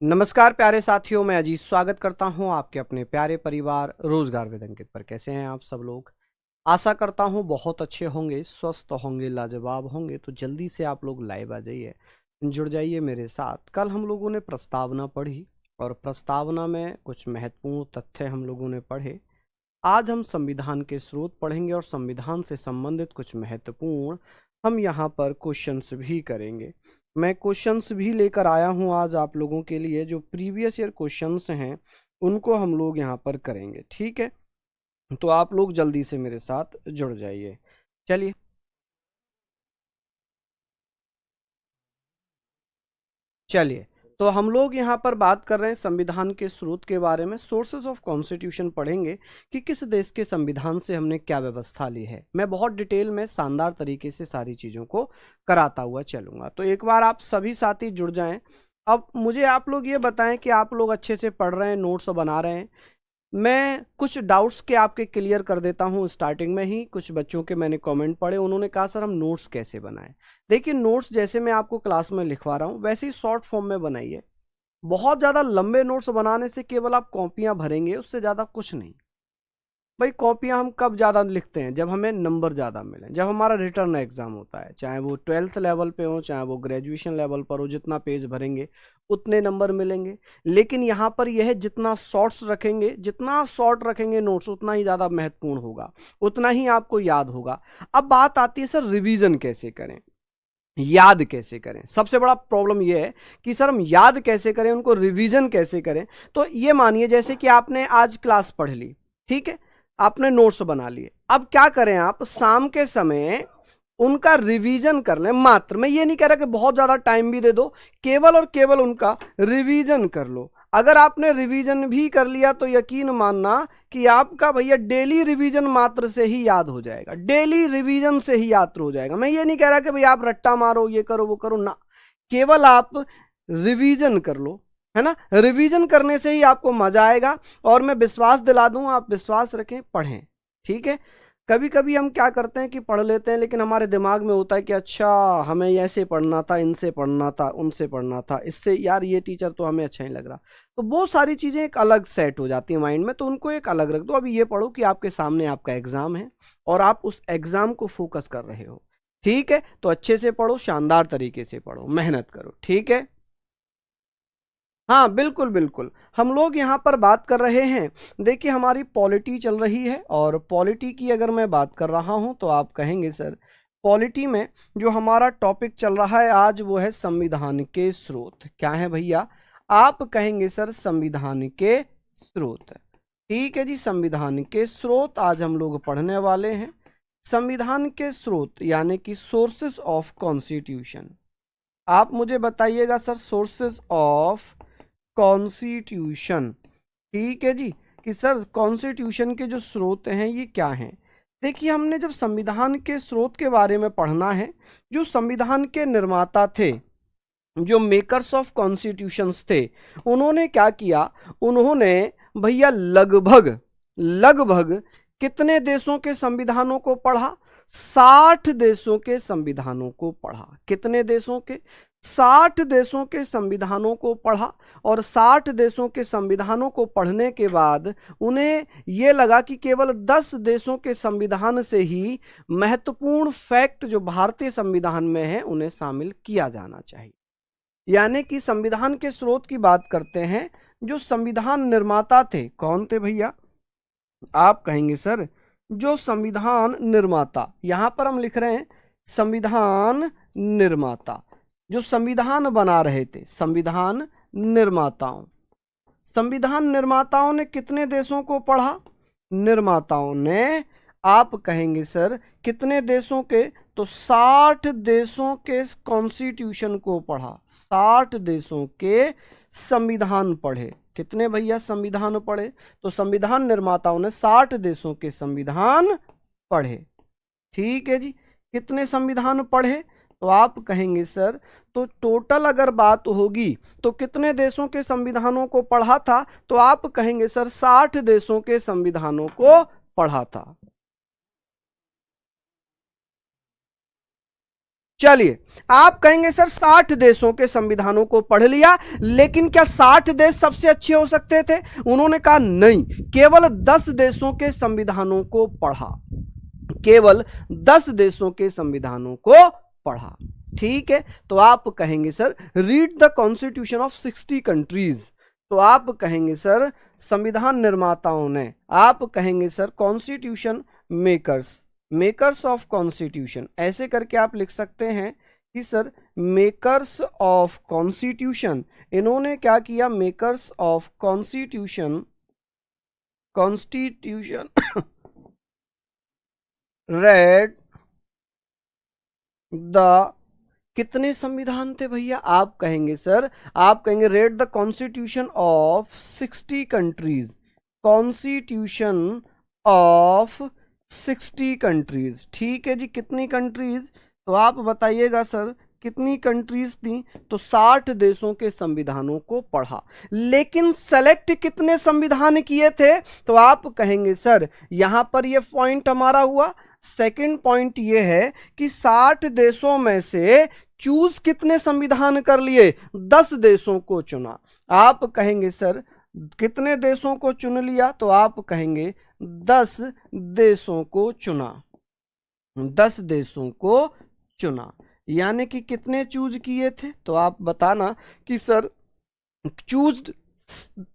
नमस्कार प्यारे साथियों, मैं अजीत स्वागत करता हूं आपके अपने प्यारे परिवार रोजगार विद अंकित पर। कैसे हैं आप सब लोग? आशा करता हूं बहुत अच्छे होंगे, स्वस्थ होंगे, लाजवाब होंगे। तो जल्दी से आप लोग लाइव आ जाइए, जुड़ जाइए मेरे साथ। कल हम लोगों ने प्रस्तावना पढ़ी और प्रस्तावना में कुछ महत्वपूर्ण तथ्य हम लोगों ने पढ़े। आज हम संविधान के स्रोत पढ़ेंगे और संविधान से संबंधित कुछ महत्वपूर्ण हम यहाँ पर क्वेश्चंस भी करेंगे। मैं क्वेश्चंस भी लेकर आया हूँ आज आप लोगों के लिए। जो प्रीवियस ईयर क्वेश्चंस हैं उनको हम लोग यहाँ पर करेंगे, ठीक है? तो आप लोग जल्दी से मेरे साथ जुड़ जाइए। चलिए चलिए तो हम लोग यहाँ पर बात कर रहे हैं संविधान के स्रोत के बारे में। सोर्सेज ऑफ कॉन्स्टिट्यूशन पढ़ेंगे कि किस देश के संविधान से हमने क्या व्यवस्था ली है। मैं बहुत डिटेल में शानदार तरीके से सारी चीज़ों को कराता हुआ चलूंगा। तो एक बार आप सभी साथी जुड़ जाएं। अब मुझे आप लोग ये बताएं कि आप लोग अच्छे से पढ़ रहे हैं, नोट्स बना रहे हैं। मैं कुछ डाउट्स के आपके क्लियर कर देता हूं। स्टार्टिंग में ही कुछ बच्चों के मैंने कमेंट पढ़े, उन्होंने कहा सर हम नोट्स कैसे बनाएं। देखिए, नोट्स जैसे मैं आपको क्लास में लिखवा रहा हूं वैसे ही शॉर्ट फॉर्म में बनाइए। बहुत ज़्यादा लंबे नोट्स बनाने से केवल आप कॉपियां भरेंगे, उससे ज़्यादा कुछ नहीं। भाई कॉपियां हम कब ज़्यादा लिखते हैं? जब हमें नंबर ज़्यादा मिले, जब हमारा रिटर्न एग्जाम होता है, चाहे वो 12th लेवल पे हो चाहे वो ग्रेजुएशन लेवल पर हो। जितना पेज भरेंगे उतने नंबर मिलेंगे। लेकिन यहाँ पर यह है, जितना शॉर्ट्स रखेंगे, जितना शॉर्ट रखेंगे नोट्स, उतना ही ज़्यादा महत्वपूर्ण होगा, उतना ही आपको याद होगा। अब बात आती है सर रिवीजन कैसे करें, याद कैसे करें। सबसे बड़ा प्रॉब्लम यह है कि सर हम याद कैसे करें, उनको रिवीजन कैसे करें। तो ये मानिए जैसे कि आपने आज क्लास पढ़ ली, ठीक है, आपने नोट्स बना लिए। अब क्या करें, आप शाम के समय उनका रिवीजन कर लें। मात्र मैं ये नहीं कह रहा कि बहुत ज्यादा टाइम भी दे दो, केवल और केवल उनका रिवीजन कर लो। अगर आपने रिवीजन भी कर लिया तो यकीन मानना कि आपका भैया डेली रिवीजन मात्र से ही याद हो जाएगा, डेली रिवीजन से ही याद हो जाएगा। मैं ये नहीं कह रहा कि भाई आप रट्टा मारो, ये करो वो करो ना, केवल आप रिवीजन कर लो, है ना। रिवीजन करने से ही आपको मजा आएगा। और मैं विश्वास दिला दूं, आप विश्वास रखें, पढ़ें, ठीक है। कभी कभी हम क्या करते हैं कि पढ़ लेते हैं, लेकिन हमारे दिमाग में होता है कि अच्छा हमें ऐसे पढ़ना था, इनसे पढ़ना था, उनसे पढ़ना था, इससे यार ये टीचर तो हमें अच्छा नहीं लग रहा। तो वो सारी चीज़ें एक अलग सेट हो जाती है माइंड में, तो उनको एक अलग रख दो। अभी ये पढ़ो कि आपके सामने आपका एग्जाम है और आप उस एग्जाम को फोकस कर रहे हो, ठीक है। तो अच्छे से पढ़ो, शानदार तरीके से पढ़ो, मेहनत करो, ठीक है। हाँ बिल्कुल बिल्कुल, हम लोग यहाँ पर बात कर रहे हैं। देखिए हमारी पॉलिटी चल रही है और पॉलिटी की अगर मैं बात कर रहा हूँ तो आप कहेंगे सर पॉलिटी में जो हमारा टॉपिक चल रहा है आज वो है संविधान के स्रोत। क्या है भैया? आप कहेंगे सर संविधान के स्रोत। ठीक है जी, संविधान के स्रोत आज हम लोग पढ़ने वाले हैं। संविधान के स्रोत यानी कि सोर्सेस ऑफ कॉन्स्टिट्यूशन। आप मुझे बताइएगा सर सोर्सेस ऑफ कॉन्स्टिट्यूशन, ठीक है जी, कि सर कॉन्स्टिट्यूशन के जो स्रोत हैं ये क्या हैं। देखिए हमने जब संविधान के स्रोत के बारे में पढ़ना है, जो संविधान के निर्माता थे, जो मेकर्स ऑफ कॉन्स्टिट्यूशंस थे, उन्होंने क्या किया, उन्होंने भैया लगभग लगभग कितने देशों के संविधानों को पढ़ा? 60 देशों के संविधानों को पढ़ा। कितने देशों के? 60 देशों के संविधानों को पढ़ा। और 60 देशों के संविधानों को पढ़ने के बाद उन्हें यह लगा कि केवल 10 देशों के संविधान से ही महत्वपूर्ण फैक्ट जो भारतीय संविधान में है उन्हें शामिल किया जाना चाहिए। यानी कि संविधान के स्रोत की बात करते हैं, जो संविधान निर्माता थे कौन थे भैया? आप कहेंगे सर जो संविधान निर्माता, यहां पर हम लिख रहे हैं संविधान निर्माता, जो संविधान बना रहे थे, संविधान निर्माताओं। संविधान निर्माताओं ने कितने देशों को पढ़ा? निर्माताओं ने, आप कहेंगे सर कितने देशों के? तो 60 देशों के कॉन्स्टिट्यूशन को पढ़ा, 60 देशों के संविधान पढ़े। कितने भैया संविधान पढ़े? तो संविधान निर्माताओं ने 60 देशों के संविधान पढ़े, ठीक है जी। कितने संविधान पढ़े? तो आप कहेंगे सर तो टोटल अगर बात होगी तो कितने देशों के संविधानों को पढ़ा था? तो आप कहेंगे सर 60 देशों के संविधानों को पढ़ा था। चलिए, आप कहेंगे सर 60 देशों के संविधानों को पढ़ लिया, लेकिन क्या 60 देश सबसे अच्छे हो सकते थे? उन्होंने कहा नहीं, केवल 10 देशों के संविधानों को पढ़ा, केवल 10 देशों के संविधानों को पढ़ा। ठीक है, तो आप कहेंगे sir read the constitution of 60 countries. तो आप कहेंगे सर संविधान निर्माताओं ने, आप कहेंगे sir constitution makers of constitution, ऐसे करके आप लिख सकते हैं कि सर मेकर्स ऑफ कॉन्स्टिट्यूशन, इन्होंने क्या किया, makers of constitution read the, कितने संविधान थे भैया? आप कहेंगे सर, आप कहेंगे read the constitution of 60 countries, constitution of 60 countries. ठीक है जी, कितनी कंट्रीज? तो आप बताइएगा सर कितनी कंट्रीज थी? तो 60 देशों के संविधानों को पढ़ा, लेकिन सेलेक्ट कितने संविधान किए थे? तो आप कहेंगे सर यहां पर ये पॉइंट हमारा हुआ। सेकंड पॉइंट ये है कि 60 देशों में से चूज कितने संविधान कर लिए? 10 देशों को चुना। आप कहेंगे सर कितने देशों को चुन लिया? तो आप कहेंगे 10 देशों को चुना, 10 देशों को चुना, यानी कि कितने चूज किए थे? तो आप बताना कि सर चूज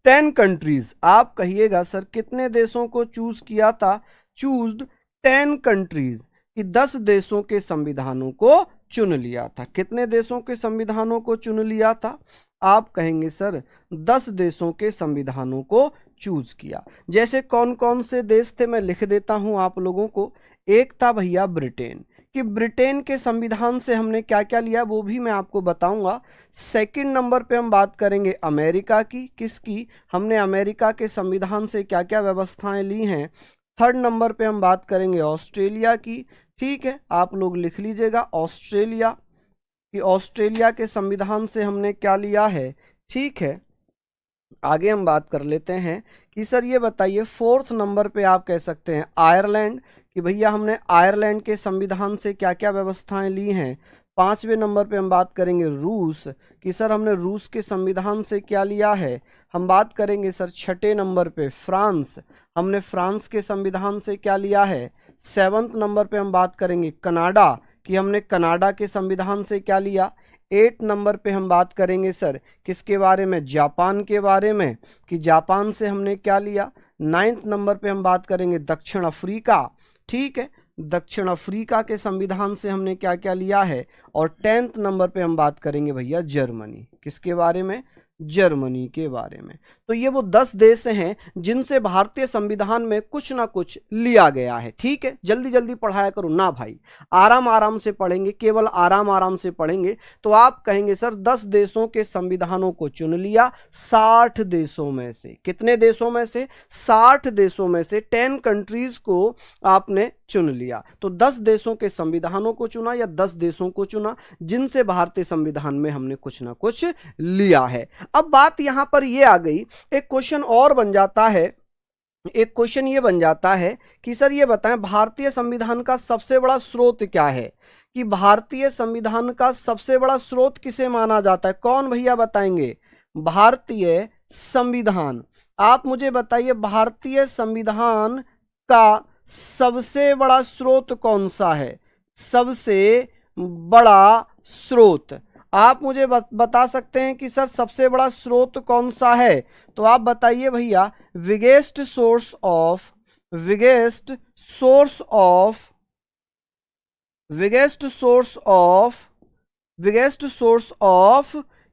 10 कंट्रीज। आप कहिएगा सर कितने देशों को चूज किया था? चूज 10 कंट्रीज, कि 10 देशों के संविधानों को चुन लिया था। कितने देशों के संविधानों को चुन लिया था? आप कहेंगे सर 10 देशों के संविधानों को चूज किया। जैसे कौन कौन से देश थे मैं लिख देता हूं आप लोगों को। एक था भैया ब्रिटेन, कि ब्रिटेन के संविधान से हमने क्या क्या लिया वो भी मैं आपको बताऊंगा। सेकंड नंबर पे हम बात करेंगे अमेरिका की, किसकी? हमने अमेरिका के संविधान से क्या क्या व्यवस्थाएं ली हैं। थर्ड नंबर पे हम बात करेंगे ऑस्ट्रेलिया की। ठीक है, आप लोग लिख लीजिएगा ऑस्ट्रेलिया, कि ऑस्ट्रेलिया के संविधान से हमने क्या लिया है। ठीक है, आगे हम बात कर लेते हैं कि सर ये बताइए फोर्थ नंबर पे आप कह सकते हैं आयरलैंड, कि भैया हमने आयरलैंड के संविधान से क्या क्या व्यवस्थाएं ली हैं। पांचवें नंबर पे हम बात करेंगे रूस, कि सर हमने रूस के संविधान से क्या लिया है। हम बात करेंगे सर छठे नंबर पे फ्रांस, हमने फ्रांस के संविधान से क्या लिया है। सेवंथ नंबर पे हम बात करेंगे कनाडा, कि हमने कनाडा के संविधान से क्या लिया। 8 नंबर पे हम बात करेंगे सर किसके बारे में? जापान के बारे में, कि जापान से हमने क्या लिया। 9th नंबर पे हम बात करेंगे दक्षिण अफ्रीका। ठीक है, दक्षिण अफ्रीका के संविधान से हमने क्या क्या लिया है। और 10th नंबर पे हम बात करेंगे भैया जर्मनी, किसके बारे में? जर्मनी के बारे में। तो ये वो 10 देश हैं जिनसे भारतीय संविधान में कुछ ना कुछ लिया गया है। ठीक है, जल्दी जल्दी पढ़ाया करो ना भाई, आराम आराम से पढ़ेंगे, केवल आराम आराम से पढ़ेंगे। तो आप कहेंगे सर 10 देशों के संविधानों को चुन लिया 60 देशों में से। कितने देशों में से? 60 देशों में से 10 कंट्रीज को आपने चुन लिया। तो 10 देशों के संविधानों को चुना, या 10 देशों को चुना जिनसे भारतीय संविधान में हमने कुछ ना कुछ लिया है। अब बात यहां पर ये आ गई, एक क्वेश्चन और बन जाता है, एक क्वेश्चन ये बन जाता है कि सर ये बताएं भारतीय संविधान का सबसे बड़ा स्रोत क्या है। कि भारतीय संविधान का सबसे बड़ा स्रोत किसे माना जाता है? कौन भैया बताएंगे? भारतीय संविधान। आप मुझे बताइए भारतीय संविधान का सबसे बड़ा स्रोत कौन सा है? सबसे बड़ा स्रोत आप मुझे बता सकते हैं कि सर सबसे बड़ा स्रोत कौन सा है? तो आप बताइए भैया बिगेस्ट सोर्स ऑफ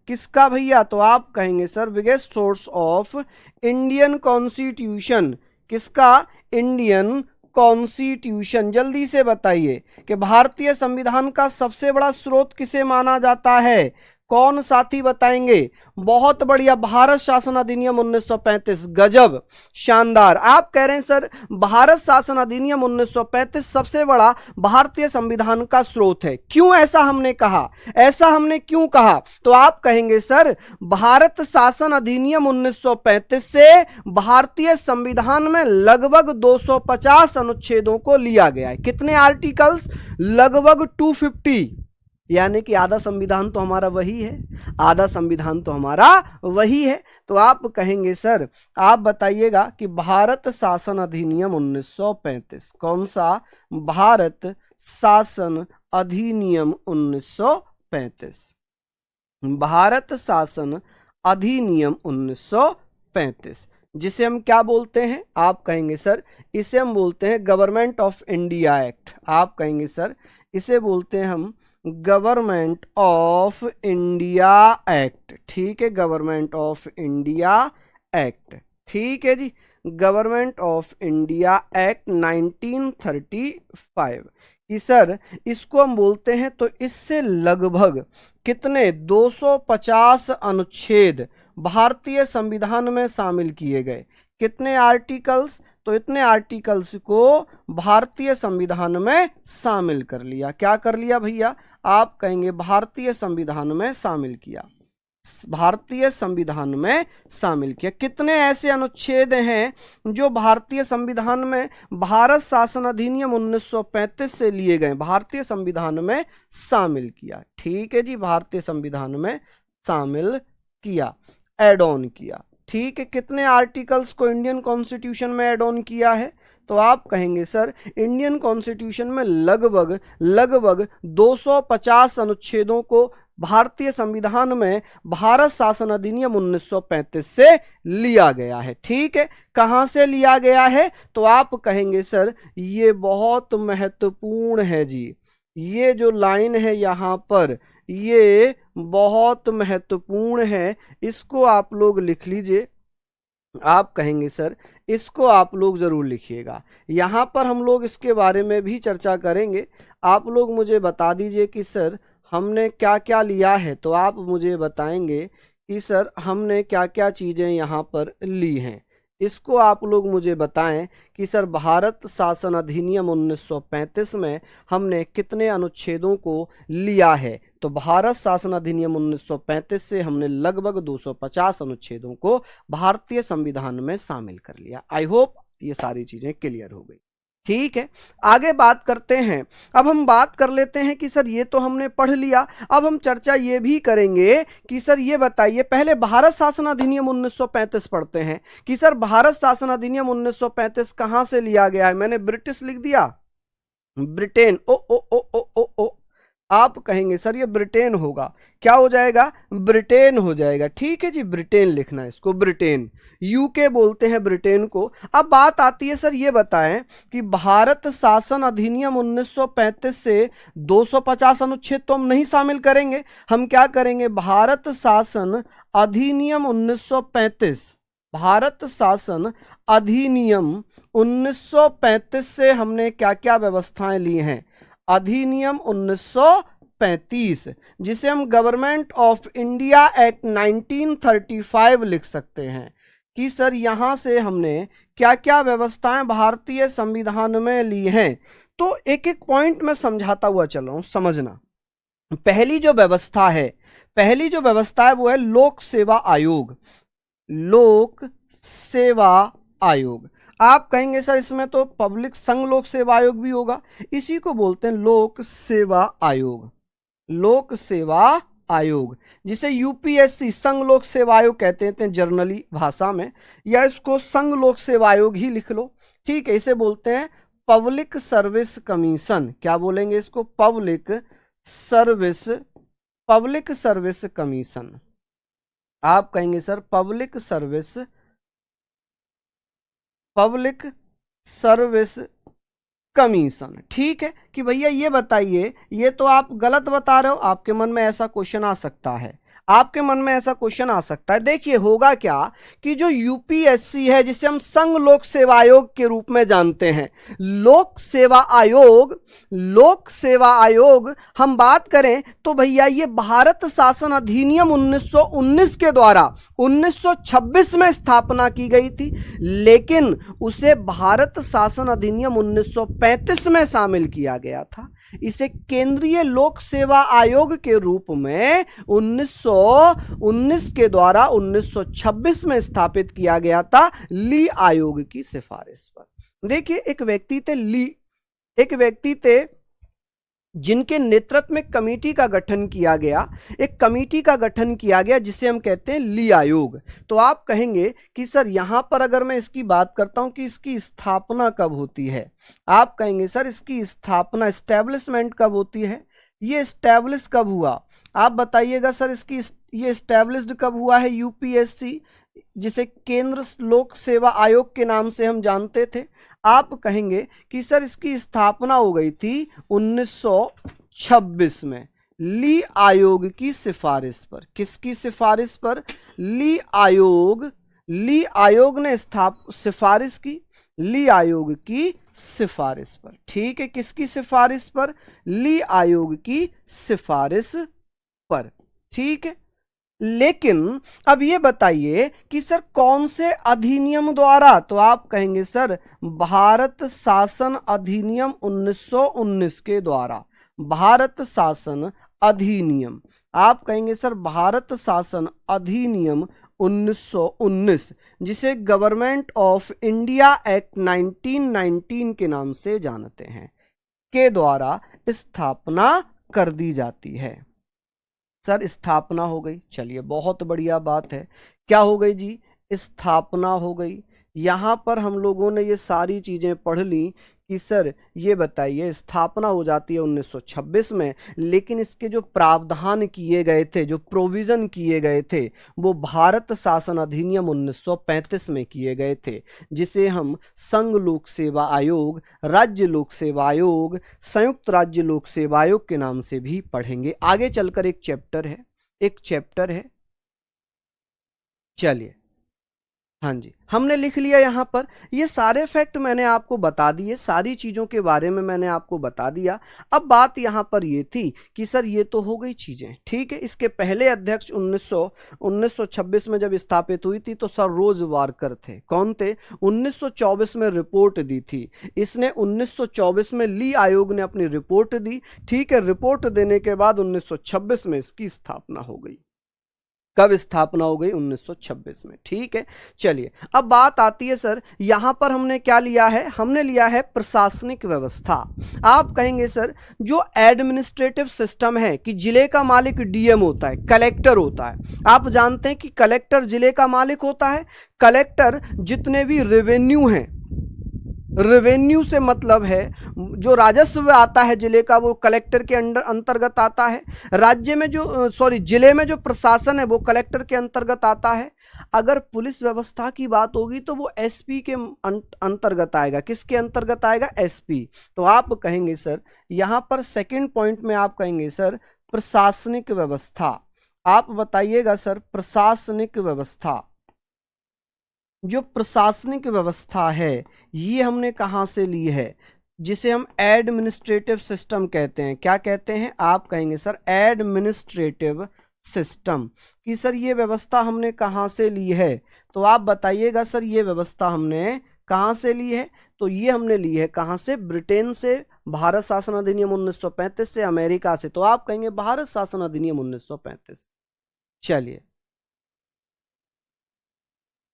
किसका भैया? तो आप कहेंगे sir biggest source of Indian constitution. किसका? Indian constitution. जल्दी से बताइए कि भारतीय संविधान का सबसे बड़ा स्रोत किसे माना जाता है? कौन साथी बताएंगे? बहुत बढ़िया, भारत शासन अधिनियम 1935। गजब, शानदार। आप कह रहे हैं सर भारत शासन अधिनियम 1935 सबसे बड़ा भारतीय संविधान का स्रोत है। क्यों ऐसा हमने कहा? ऐसा हमने क्यों कहा? तो आप कहेंगे सर भारत शासन अधिनियम 1935 से भारतीय संविधान में लगभग 250 अनुच्छेदों को लिया गया है। कितने आर्टिकल्स? लगभग 250। यानी कि आधा संविधान तो हमारा वही है, आधा संविधान तो हमारा वही है। तो आप कहेंगे सर, आप बताइएगा कि भारत शासन अधिनियम 1935, कौन सा? भारत शासन अधिनियम 1935, भारत शासन अधिनियम 1935, जिसे हम क्या बोलते हैं? आप कहेंगे सर इसे हम बोलते हैं गवर्नमेंट ऑफ इंडिया एक्ट। आप कहेंगे सर इसे बोलते हैं हम गवर्नमेंट ऑफ इंडिया एक्ट। ठीक है, गवर्नमेंट ऑफ इंडिया एक्ट। ठीक है जी, गवर्नमेंट ऑफ इंडिया एक्ट 1935 कि सर इसको हम बोलते हैं। तो इससे लगभग कितने 250 अनुच्छेद भारतीय संविधान में शामिल किए गए। कितने आर्टिकल्स? तो इतने आर्टिकल्स को भारतीय संविधान में शामिल कर लिया। क्या कर लिया भैया? आप कहेंगे भारतीय संविधान में शामिल किया, भारतीय संविधान में शामिल किया। कितने ऐसे अनुच्छेद हैं जो भारतीय संविधान में भारत शासन अधिनियम 1935 से लिए गए, भारतीय संविधान में शामिल किया। ठीक है जी, भारतीय संविधान में शामिल किया, एड ऑन किया। ठीक है, कितने आर्टिकल्स को इंडियन कॉन्स्टिट्यूशन में एड ऑन किया है? तो आप कहेंगे सर इंडियन कॉन्स्टिट्यूशन में लगभग 250 अनुच्छेदों को भारतीय संविधान में भारत शासन अधिनियम 1935 से लिया गया है। ठीक है, कहां से लिया गया है? तो आप कहेंगे सर ये बहुत महत्वपूर्ण है जी, ये जो लाइन है यहां पर ये बहुत महत्वपूर्ण है, इसको आप लोग लिख लीजिए। आप कहेंगे सर इसको आप लोग जरूर लिखिएगा, यहां पर हम लोग इसके बारे में भी चर्चा करेंगे। आप लोग मुझे बता दीजिए कि सर हमने क्या क्या लिया है। तो आप मुझे बताएंगे कि सर हमने क्या क्या चीजें यहां पर ली हैं। इसको आप लोग मुझे बताएं कि सर भारत शासन अधिनियम 1935 में हमने कितने अनुच्छेदों को लिया है। तो भारत शासन अधिनियम 1935 से हमने लगभग 250 अनुच्छेदों को भारतीय संविधान में शामिल कर लिया। आई होप ये सारी चीजें क्लियर हो गई। ठीक है, आगे बात करते हैं। अब हम बात कर लेते हैं कि सर ये तो हमने पढ़ लिया, अब हम चर्चा ये भी करेंगे कि सर ये बताइए, पहले भारत शासन अधिनियम 1935 पढ़ते हैं कि सर भारत शासन अधिनियम 1935 कहां से लिया गया है। मैंने ब्रिटिश लिख दिया, ब्रिटेन। ओ ओ ओ ओ ओ ओ आप कहेंगे सर ये ब्रिटेन होगा, क्या हो जाएगा? ब्रिटेन हो जाएगा। ठीक है जी, ब्रिटेन लिखना है इसको, ब्रिटेन, यूके बोलते हैं ब्रिटेन को। अब बात आती है सर ये बताएं कि भारत शासन अधिनियम 1935 से 250 अनुच्छेद तो हम नहीं शामिल करेंगे, हम क्या करेंगे? भारत शासन अधिनियम 1935, भारत शासन अधिनियम 1935 से हमने क्या क्या व्यवस्थाएं ली हैं? अधिनियम 1935, जिसे हम गवर्नमेंट ऑफ इंडिया एक्ट 1935 लिख सकते हैं कि सर यहां से हमने क्या क्या व्यवस्थाएं भारतीय संविधान में ली हैं। तो एक एक पॉइंट में समझाता हुआ चल रहा हूं, समझना। पहली जो व्यवस्था है, पहली जो व्यवस्था है वो है लोक सेवा आयोग, लोक सेवा आयोग। आप कहेंगे सर इसमें तो पब्लिक संघ लोक सेवा आयोग भी होगा, इसी को बोलते हैं लोक सेवा आयोग, लोक सेवा आयोग, जिसे यूपीएससी संघ लोक सेवा आयोग कहते हैं जर्नली भाषा में, या इसको संघ लोक सेवा आयोग ही लिख लो। ठीक है, इसे बोलते हैं पब्लिक सर्विस कमीशन। क्या बोलेंगे इसको? Public service, public service commission. आप कहेंगे sir public service, public service commission. ठीक है कि भैया ये बताइए, ये तो आप गलत बता रहे हो, आपके मन में ऐसा क्वेश्चन आ सकता है, आपके मन में ऐसा क्वेश्चन आ सकता है। देखिए होगा क्या कि जो यूपीएससी है, जिसे हम संघ लोक सेवा आयोग के रूप में जानते हैं, लोक सेवा आयोग, लोक सेवा आयोग हम बात करें तो भैया ये भारत शासन अधिनियम 1919 के द्वारा 1926 में स्थापना की गई थी, लेकिन उसे भारत शासन अधिनियम 1935 में शामिल किया गया था। इसे केंद्रीय लोक सेवा आयोग के रूप में 1919 के द्वारा 1926 में स्थापित किया गया था ली आयोग की सिफारिश पर। देखिए एक व्यक्ति थे ली, एक व्यक्ति थे जिनके नेतृत्व में कमेटी का गठन किया गया, एक कमेटी का गठन किया गया जिसे हम कहते हैं ली आयोग। तो आप कहेंगे कि सर यहां पर अगर मैं इसकी बात करता हूं कि इसकी स्थापना कब होती है, आप कहेंगे सर इसकी स्थापना, एस्टेब्लिशमेंट कब होती है, ये एस्टेब्लिश कब हुआ, आप बताइएगा सर इसकी ये एस्टेब्लिश्ड कब हुआ है। यूपीएससी, जिसे केंद्र लोक सेवा आयोग के नाम से हम जानते थे, आप कहेंगे कि सर इसकी स्थापना हो गई थी 1926 में ली आयोग की सिफारिश पर। किसकी सिफारिश पर? ली आयोग ने सिफारिश की, ली आयोग की सिफारिश पर। ठीक है, किसकी सिफारिश पर? ली आयोग की सिफारिश पर। ठीक है, लेकिन अब ये बताइए कि सर कौन से अधिनियम द्वारा? तो आप कहेंगे सर भारत शासन अधिनियम 1919 के द्वारा। भारत शासन अधिनियम, आप कहेंगे सर भारत शासन अधिनियम 1919, जिसे गवर्नमेंट ऑफ इंडिया एक्ट 1919 के नाम से जानते हैं, के द्वारा स्थापना कर दी जाती है। सर स्थापना हो गई, चलिए बहुत बढ़िया बात है। क्या हो गई जी? स्थापना हो गई। यहां पर हम लोगों ने ये सारी चीजें पढ़ ली कि सर ये बताइए स्थापना हो जाती है 1926 में, लेकिन इसके जो प्रावधान किए गए थे, जो प्रोविजन किए गए थे, वो भारत शासन अधिनियम 1935 में किए गए थे, जिसे हम संघ लोक सेवा आयोग, राज्य लोक सेवा आयोग, संयुक्त राज्य लोक सेवा आयोग के नाम से भी पढ़ेंगे। आगे चलकर एक चैप्टर है। चलिए, हाँ जी, हमने लिख लिया यहाँ पर। ये सारे फैक्ट मैंने आपको बता दिए, सारी चीज़ों के बारे में मैंने आपको बता दिया। अब बात यहाँ पर ये थी कि सर ये तो हो गई चीज़ें, ठीक है। इसके पहले अध्यक्ष 1926 में जब स्थापित हुई थी तो सर रोज वारकर थे। कौन थे? 1924 में रिपोर्ट दी थी इसने। 1924 में ली आयोग ने अपनी रिपोर्ट दी, ठीक है। रिपोर्ट देने के बाद 1926 में इसकी स्थापना हो गई। कब स्थापना हो गई? 1926 में, ठीक है। चलिए, अब बात आती है सर यहां पर हमने क्या लिया है? हमने लिया है प्रशासनिक व्यवस्था। आप कहेंगे सर जो एडमिनिस्ट्रेटिव सिस्टम है कि जिले का मालिक डीएम होता है, कलेक्टर होता है। आप जानते हैं कि कलेक्टर जिले का मालिक होता है। कलेक्टर जितने भी रेवेन्यू हैं, रेवेन्यू से मतलब है जो राजस्व आता है जिले का, वो कलेक्टर के अंतर्गत आता है। राज्य में जो जिले में जो प्रशासन है वो कलेक्टर के अंतर्गत आता है। अगर पुलिस व्यवस्था की बात होगी तो वो एसपी के अंतर्गत आएगा। किसके अंतर्गत आएगा? एसपी। तो आप कहेंगे सर यहां पर सेकंड पॉइंट में आप कहेंगे सर प्रशासनिक व्यवस्था। आप बताइएगा सर प्रशासनिक व्यवस्था, जो प्रशासनिक व्यवस्था है ये हमने कहां से ली है? जिसे हम एडमिनिस्ट्रेटिव सिस्टम कहते हैं। क्या कहते हैं? आप कहेंगे सर एडमिनिस्ट्रेटिव सिस्टम। कि सर ये व्यवस्था हमने कहां से ली है? तो आप बताइएगा सर ये व्यवस्था हमने कहां से ली है? तो ये हमने ली है कहां से? ब्रिटेन से, भारत शासन अधिनियम 1935 से, अमेरिका से। तो आप कहेंगे भारत शासन अधिनियम 1935। चलिए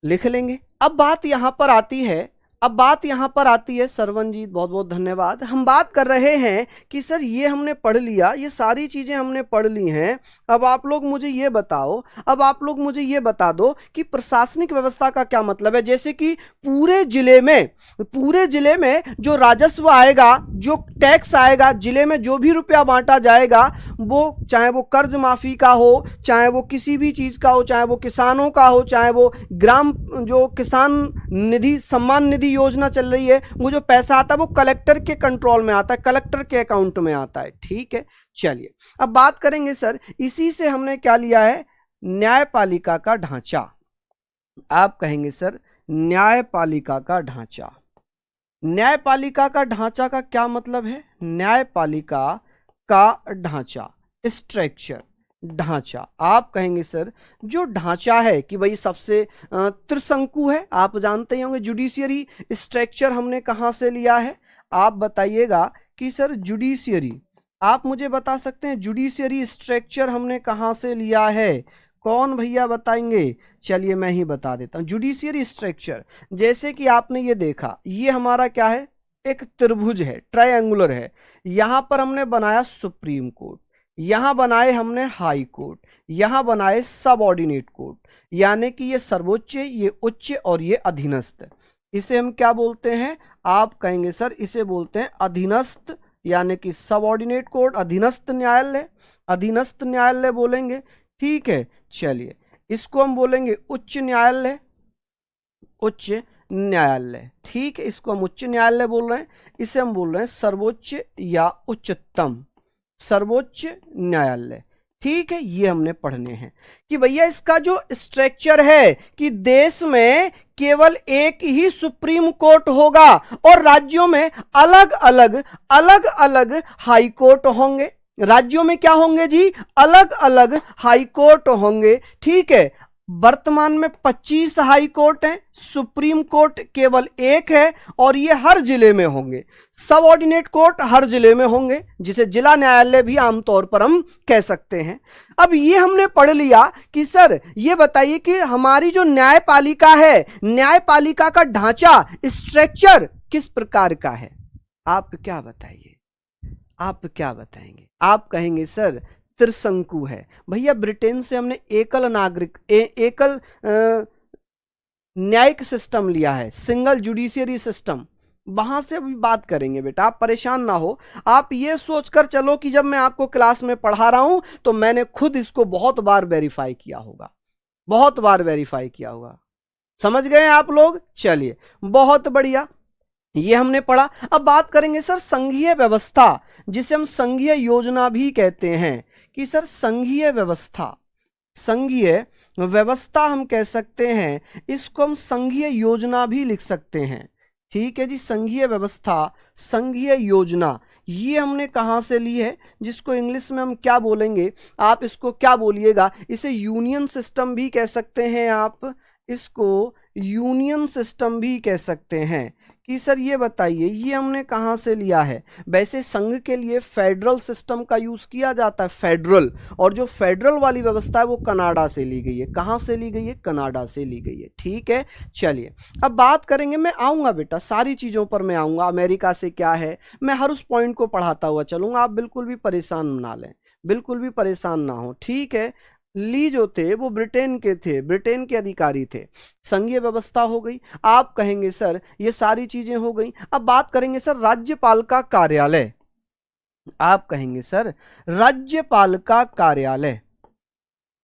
लिख लेंगे। अब बात यहां पर आती है, सरवनजीत बहुत बहुत धन्यवाद। हम बात कर रहे हैं कि सर ये हमने पढ़ लिया, ये सारी चीजें हमने पढ़ ली हैं। अब आप लोग मुझे ये बता दो कि प्रशासनिक व्यवस्था का क्या मतलब है। जैसे कि पूरे जिले में जो राजस्व आएगा, जो टैक्स आएगा, जिले में जो भी रुपया बांटा जाएगा, वो चाहे वो कर्ज माफी का हो, चाहे वो किसी भी चीज का हो, चाहे वो किसानों का हो, चाहे वो जो किसान निधि, सम्मान निधि योजना चल रही है, वो जो पैसा आता है वो कलेक्टर के कंट्रोल में आता है, कलेक्टर के अकाउंट में आता है, ठीक है। चलिए अब बात करेंगे सर, इसी से हमने क्या लिया है? न्यायपालिका का ढांचा। आप कहेंगे सर न्यायपालिका का ढांचा। न्यायपालिका का ढांचा का क्या मतलब है? न्यायपालिका का ढांचा, स्ट्रक्चर, ढांचा। आप कहेंगे सर जो ढांचा है कि भाई सबसे त्रिशंकु है। आप जानते ही होंगे जुडिशियरी स्ट्रक्चर हमने कहां से लिया है? आप बताइएगा कि सर जुडिशियरी, आप मुझे बता सकते हैं जुडिशियरी स्ट्रक्चर हमने कहां से लिया है? कौन भैया बताएंगे? चलिए मैं ही बता देता हूं। जुडिशियरी स्ट्रक्चर, जैसे कि आपने ये देखा, ये हमारा क्या है? एक त्रिभुज है, ट्रायंगुलर है, यहां पर हमने बनाया सुप्रीम कोर्ट, यहां बनाए हमने हाई कोर्ट, यहां बनाए सबऑर्डिनेट कोर्ट, यानी कि ये सर्वोच्च, ये उच्च और ये अधीनस्थ। इसे हम क्या बोलते हैं? आप कहेंगे सर इसे बोलते हैं अधीनस्थ, यानी कि सबऑर्डिनेट कोर्ट, अधीनस्थ न्यायालय, अधीनस्थ न्यायालय बोलेंगे। ठीक है, चलिए इसको हम बोलेंगे उच्च न्यायालय, उच्च न्यायालय। ठीक है, इसको हम उच्च न्यायालय बोल रहे हैं, इसे हम बोल रहे हैं सर्वोच्च या उच्चतम, सर्वोच्च न्यायालय। ठीक है, ये हमने पढ़ने हैं कि भैया इसका जो स्ट्रक्चर है कि देश में केवल एक ही सुप्रीम कोर्ट होगा और राज्यों में अलग अलग हाई कोर्ट होंगे। राज्यों में क्या होंगे जी? अलग अलग हाई कोर्ट होंगे। ठीक है, वर्तमान में 25 हाई कोर्ट हैं, सुप्रीम कोर्ट केवल एक है और ये हर जिले में होंगे। सब ऑर्डिनेट कोर्ट हर जिले में होंगे, जिसे जिला न्यायालय भी आमतौर पर हम कह सकते हैं। अब ये हमने पढ़ लिया कि सर ये बताइए कि हमारी जो न्यायपालिका है, न्यायपालिका का ढांचा, स्ट्रक्चर किस प्रकार का है? आप क्या बताइए, आप क्या बताएंगे? आप कहेंगे सर त्रिशंकु है। भैया ब्रिटेन से हमने एकल नागरिक एकल न्यायिक सिस्टम लिया है, सिंगल जुडिशियरी सिस्टम, वहां से भी बात करेंगे बेटा, आप परेशान ना हो। आप ये सोचकर चलो कि जब मैं आपको क्लास में पढ़ा रहा हूं तो मैंने खुद इसको बहुत बार वेरीफाई किया होगा, बहुत बार वेरीफाई किया होगा। समझ गए आप लोग? चलिए बहुत बढ़िया, ये हमने पढ़ा। अब बात करेंगे सर संघीय व्यवस्था, जिसे हम संघीय योजना भी कहते हैं कि सर संघीय व्यवस्था, संघीय व्यवस्था हम कह सकते हैं, इसको हम संघीय योजना भी लिख सकते हैं। ठीक है जी, संघीय व्यवस्था, संघीय योजना, ये हमने कहां से ली है, जिसको इंग्लिश में हम क्या बोलेंगे? आप इसको क्या बोलिएगा? इसे यूनियन सिस्टम भी कह सकते हैं, आप इसको यूनियन सिस्टम भी कह सकते हैं। कि सर ये बताइए ये हमने कहां से लिया है? वैसे संघ के लिए फेडरल सिस्टम का यूज किया जाता है, फेडरल, और जो फेडरल वाली व्यवस्था है वो कनाडा से ली गई है। कहां से ली गई है? कनाडा से ली गई है। ठीक है, चलिए अब बात करेंगे, मैं आऊंगा बेटा सारी चीजों पर, मैं आऊंगा, अमेरिका से क्या है, मैं हर उस पॉइंट को पढ़ाता हुआ चलूंगा, आप बिल्कुल भी परेशान ना लें, बिल्कुल भी परेशान ना हो। ठीक है, ली जो थे वो ब्रिटेन के थे, ब्रिटेन के अधिकारी थे। संघीय व्यवस्था हो गई। आप कहेंगे सर ये सारी चीजें हो गई। अब बात करेंगे सर राज्यपाल का कार्यालय। आप कहेंगे सर राज्यपाल का कार्यालय,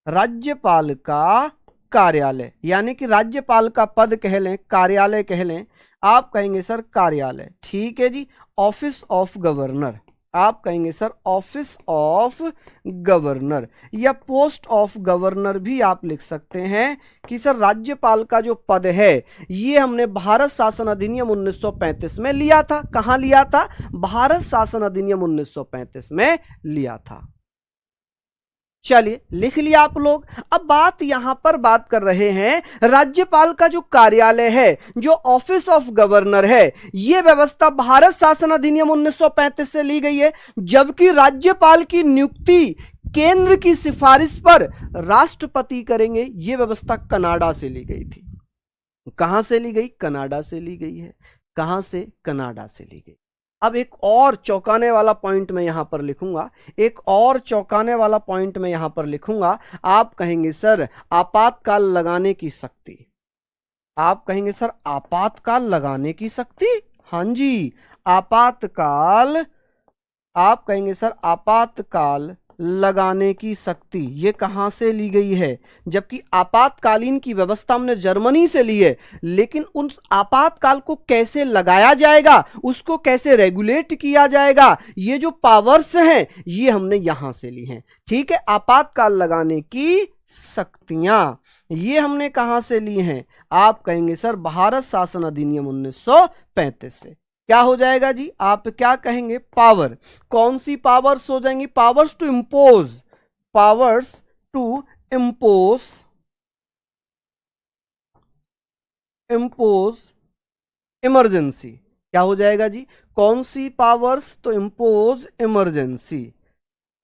राज्यपाल का कार्यालय, यानी कि राज्यपाल का पद कह लें, कार्यालय कह लें। आप कहेंगे सर कार्यालय। ठीक है जी, ऑफिस ऑफ गवर्नर, आप कहेंगे सर ऑफिस ऑफ गवर्नर, या पोस्ट ऑफ गवर्नर भी आप लिख सकते हैं। कि सर राज्यपाल का जो पद है ये हमने भारत शासन अधिनियम 1935 में लिया था। कहां लिया था? भारत शासन अधिनियम 1935 में लिया था। चलिए लिख लिया आप लोग। अब बात यहां पर बात कर रहे हैं राज्यपाल का जो कार्यालय है, जो ऑफिस ऑफ गवर्नर है, यह व्यवस्था भारत शासन अधिनियम 1935 से ली गई है, जबकि राज्यपाल की नियुक्ति केंद्र की सिफारिश पर राष्ट्रपति करेंगे। यह व्यवस्था कनाडा से ली गई थी। कहां से ली गई? कनाडा से ली गई है। कहां से? कनाडा से ली गई। अब एक और चौंकाने वाला पॉइंट मैं यहां पर लिखूंगा, एक और चौंकाने वाला पॉइंट मैं यहां पर लिखूंगा। आप कहेंगे सर आपातकाल लगाने की शक्ति, आप कहेंगे सर आपातकाल लगाने की शक्ति, हां जी आपातकाल, आप कहेंगे सर आपातकाल लगाने की शक्ति, ये कहां से ली गई है? जबकि आपातकालीन की व्यवस्था हमने जर्मनी से ली है, लेकिन उस आपातकाल को कैसे लगाया जाएगा, उसको कैसे रेगुलेट किया जाएगा, ये जो पावर्स हैं ये हमने यहां से ली हैं। ठीक है, आपातकाल लगाने की शक्तियां ये हमने कहां से ली हैं? आप कहेंगे सर भारत शासन अधिनियम 1935 से। क्या हो जाएगा जी? आप क्या कहेंगे? पावर। कौन सी पावर्स हो जाएंगी? Powers to impose, powers to impose, impose emergency. क्या हो जाएगा जी? कौन सी पावर्स? तो इंपोज इमरजेंसी।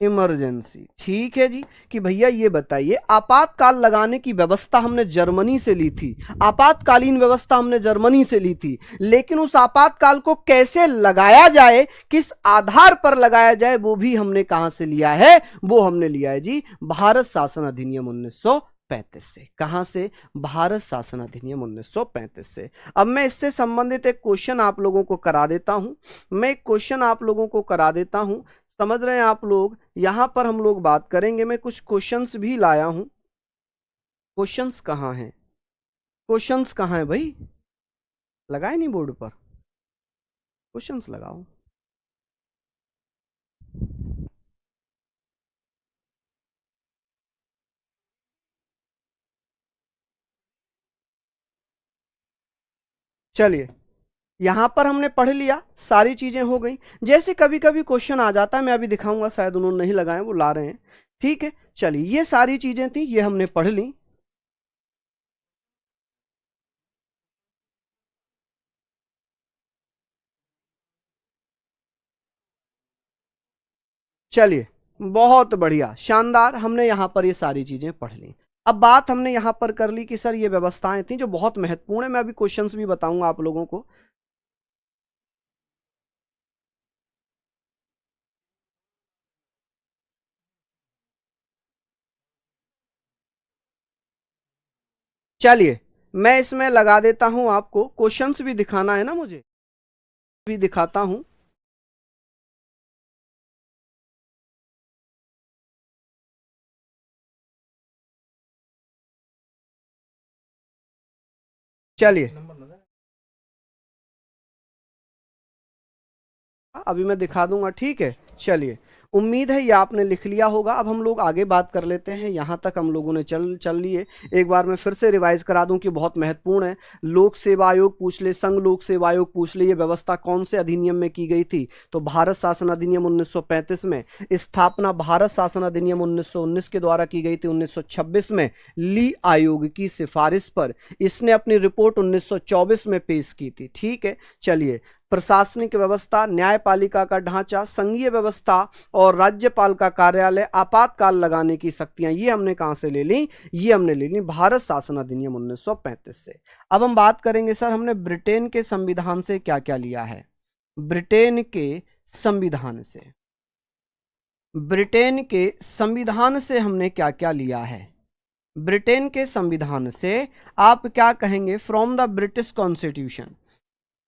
इमरजेंसी, ठीक है जी। कि भैया ये बताइए, आपातकाल लगाने की व्यवस्था हमने जर्मनी से ली थी, आपातकालीन व्यवस्था हमने जर्मनी से ली थी, लेकिन उस आपातकाल को कैसे लगाया जाए, किस आधार पर लगाया जाए, वो भी हमने कहां से लिया है, वो हमने लिया है जी भारत शासन अधिनियम 1935 से। कहां से? भारत शासन अधिनियम 1935 से। अब मैं इससे संबंधित एक क्वेश्चन आप लोगों को करा देता हूं, मैं एक क्वेश्चन आप लोगों को करा देता हूं, समझ रहे हैं आप लोग? यहां पर हम लोग बात करेंगे, मैं कुछ क्वेश्चंस भी लाया हूं। क्वेश्चंस कहां हैं? क्वेश्चंस कहां है भाई? लगाए नहीं बोर्ड पर? क्वेश्चंस लगाओ। चलिए, यहां पर हमने पढ़ लिया, सारी चीजें हो गई। जैसे कभी कभी क्वेश्चन आ जाता है, मैं अभी दिखाऊंगा, शायद उन्होंने नहीं लगाए, वो ला रहे हैं। ठीक है, चलिए, ये सारी चीजें थी, ये हमने पढ़ ली। चलिए, बहुत बढ़िया, शानदार, हमने यहां पर ये सारी चीजें पढ़ ली। अब बात हमने यहां पर कर ली कि सर ये व्यवस्थाएं थी जो बहुत महत्वपूर्ण है, मैं अभी क्वेश्चंस भी बताऊंगा आप लोगों को। चलिए, मैं इसमें लगा देता हूं, आपको क्वेश्चंस भी दिखाना है ना, मुझे भी दिखाता हूं। चलिए, अभी मैं दिखा दूंगा, ठीक है। चलिए, उम्मीद है ये आपने लिख लिया होगा। अब हम लोग आगे बात कर लेते हैं, यहाँ तक हम लोगों ने चल चल लिए। एक बार मैं फिर से रिवाइज करा दूं कि बहुत महत्वपूर्ण है। लोक सेवा आयोग पूछ ले, संघ लोक सेवा आयोग पूछ ले, ये व्यवस्था कौन से अधिनियम में की गई थी? तो भारत शासन अधिनियम 1935 में। स्थापना भारत शासन अधिनियम 1919 के द्वारा की गई थी 1926 में, ली आयोग की सिफारिश पर। इसने अपनी रिपोर्ट 1924 में पेश की थी, ठीक है। चलिए, प्रशासनिक व्यवस्था, न्यायपालिका का ढांचा, संघीय व्यवस्था और राज्यपाल का कार्यालय, आपातकाल लगाने की शक्तियां, ये हमने कहां से ले ली? ये हमने ले ली भारत शासन अधिनियम 1935 से। अब हम बात करेंगे, सर हमने ब्रिटेन के संविधान से क्या क्या लिया है? ब्रिटेन के संविधान से, ब्रिटेन के संविधान से हमने क्या क्या लिया है? ब्रिटेन के संविधान से आप क्या कहेंगे? फ्रॉम द ब्रिटिश कॉन्स्टिट्यूशन,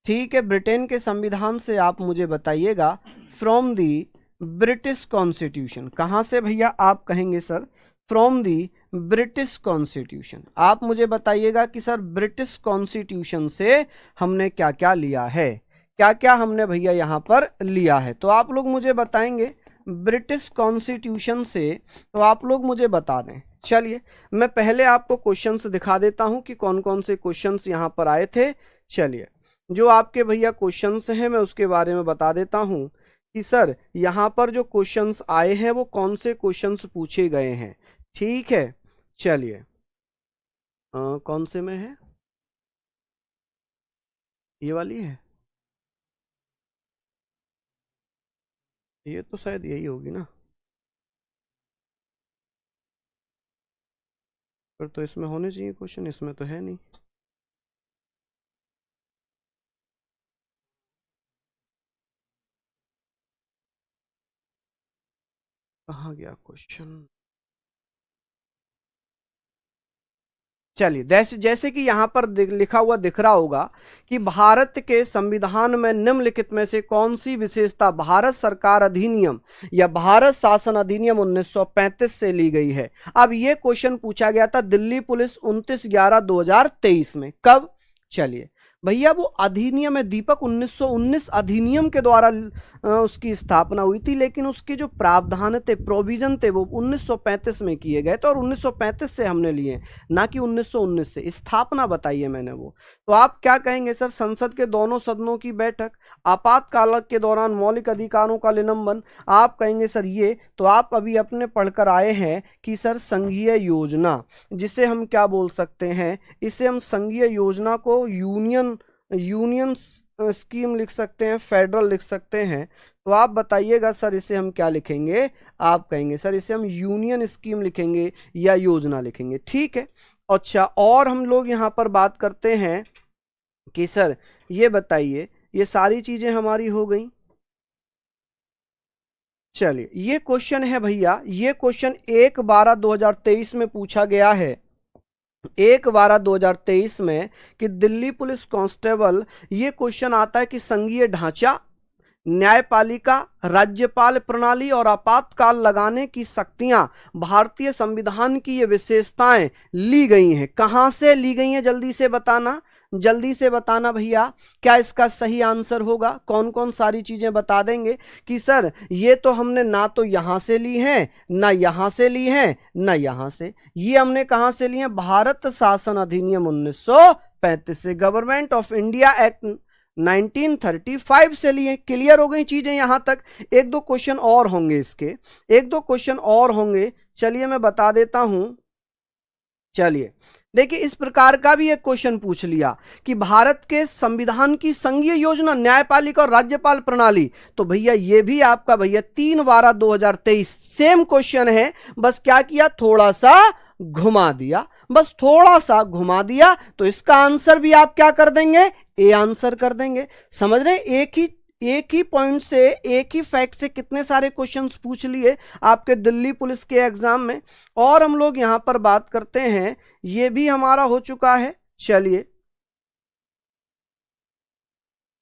ठीक है। ब्रिटेन के संविधान से आप मुझे बताइएगा, फ्रॉम दी ब्रिटिश कॉन्स्टिट्यूशन। कहां से भैया आप कहेंगे? Sir from the British constitution. आप मुझे बताइएगा कि सर ब्रिटिश कॉन्स्टिट्यूशन से हमने क्या क्या लिया है, क्या क्या हमने भैया यहां पर लिया है? तो आप लोग मुझे बताएंगे ब्रिटिश कॉन्स्टिट्यूशन से, तो आप लोग मुझे बता दें। चलिए, मैं पहले आपको क्वेश्चंस दिखा देता हूं कि कौन कौन से क्वेश्चंस यहां पर आए थे। चलिए, जो आपके भैया क्वेश्चंस हैं मैं उसके बारे में बता देता हूं कि सर यहां पर जो क्वेश्चंस आए हैं वो कौन से क्वेश्चंस पूछे गए हैं, ठीक है। चलिए, कौन से में है? ये वाली है, ये तो शायद यही होगी ना, फिर तो इसमें होने चाहिए क्वेश्चन, इसमें तो है नहीं। कहाँ गया क्वेश्चन? चलिए, जैसे जैसे कि यहां पर लिखा हुआ दिख रहा होगा कि भारत के संविधान में निम्नलिखित में से कौन सी विशेषता भारत सरकार अधिनियम या भारत शासन अधिनियम 1935 से ली गई है? अब ये क्वेश्चन पूछा गया था दिल्ली पुलिस 29/11/2023 में। कब? चलिए भैया, वो अधिनियम है दीपक, 1919 अधिनियम के द्वारा उसकी स्थापना हुई थी, लेकिन उसके जो प्रावधान थे, प्रोविजन थे, वो 1935 में किए गए थे और 1935 से हमने लिए, ना कि 1919 से। स्थापना बताइए मैंने वो। तो आप क्या कहेंगे? सर संसद के दोनों सदनों की बैठक, आपातकाल के दौरान मौलिक अधिकारों का निलंबन, आप कहेंगे सर ये। तो आप अभी अपने पढ़कर आए हैं कि सर संघीय योजना, जिसे हम क्या बोल सकते हैं? इसे हम संघीय योजना को यूनियन यूनियन स्कीम लिख सकते हैं, फेडरल लिख सकते हैं। तो आप बताइएगा सर इसे हम क्या लिखेंगे? आप कहेंगे सर इसे हम यूनियन स्कीम लिखेंगे या योजना लिखेंगे, ठीक है। अच्छा, और हम लोग यहाँ पर बात करते हैं कि सर ये बताइए, ये सारी चीजें हमारी हो गई। चलिए, ये क्वेश्चन है भैया, ये क्वेश्चन 1/12/2023 में पूछा गया है। 1/12/2023 में कि दिल्ली पुलिस कांस्टेबल, ये क्वेश्चन आता है कि संघीय ढांचा, न्यायपालिका, राज्यपाल प्रणाली और आपातकाल लगाने की शक्तियां भारतीय संविधान की ये विशेषताएं ली गई हैं। कहां से ली गई हैं? जल्दी से बताना, जल्दी से बताना भैया, क्या इसका सही आंसर होगा? कौन कौन सारी चीजें बता देंगे कि सर ये तो हमने ना तो यहां से ली हैं, ना यहां से ली हैं, ना यहां से, ये हमने कहां से ली हैं? भारत शासन अधिनियम 1935 से, गवर्नमेंट ऑफ इंडिया एक्ट 1935 से लिए। क्लियर हो गई चीजें यहां तक? एक दो क्वेश्चन और होंगे इसके, एक दो क्वेश्चन और होंगे, चलिए मैं बता देता हूं। चलिए देखिए, इस प्रकार का भी एक क्वेश्चन पूछ लिया कि भारत के संविधान की संघीय योजना, न्यायपालिका और राज्यपाल प्रणाली। तो भैया ये भी आपका भैया 3/12/2023 सेम क्वेश्चन है, बस क्या किया, थोड़ा सा घुमा दिया, बस थोड़ा सा घुमा दिया। तो इसका आंसर भी आप क्या कर देंगे? ए आंसर कर देंगे। समझ रहे? एक ही पॉइंट से, एक ही फैक्ट से कितने सारे क्वेश्चंस पूछ लिए आपके दिल्ली पुलिस के एग्जाम में। और हम लोग यहां पर बात करते हैं, ये भी हमारा हो चुका है। चलिए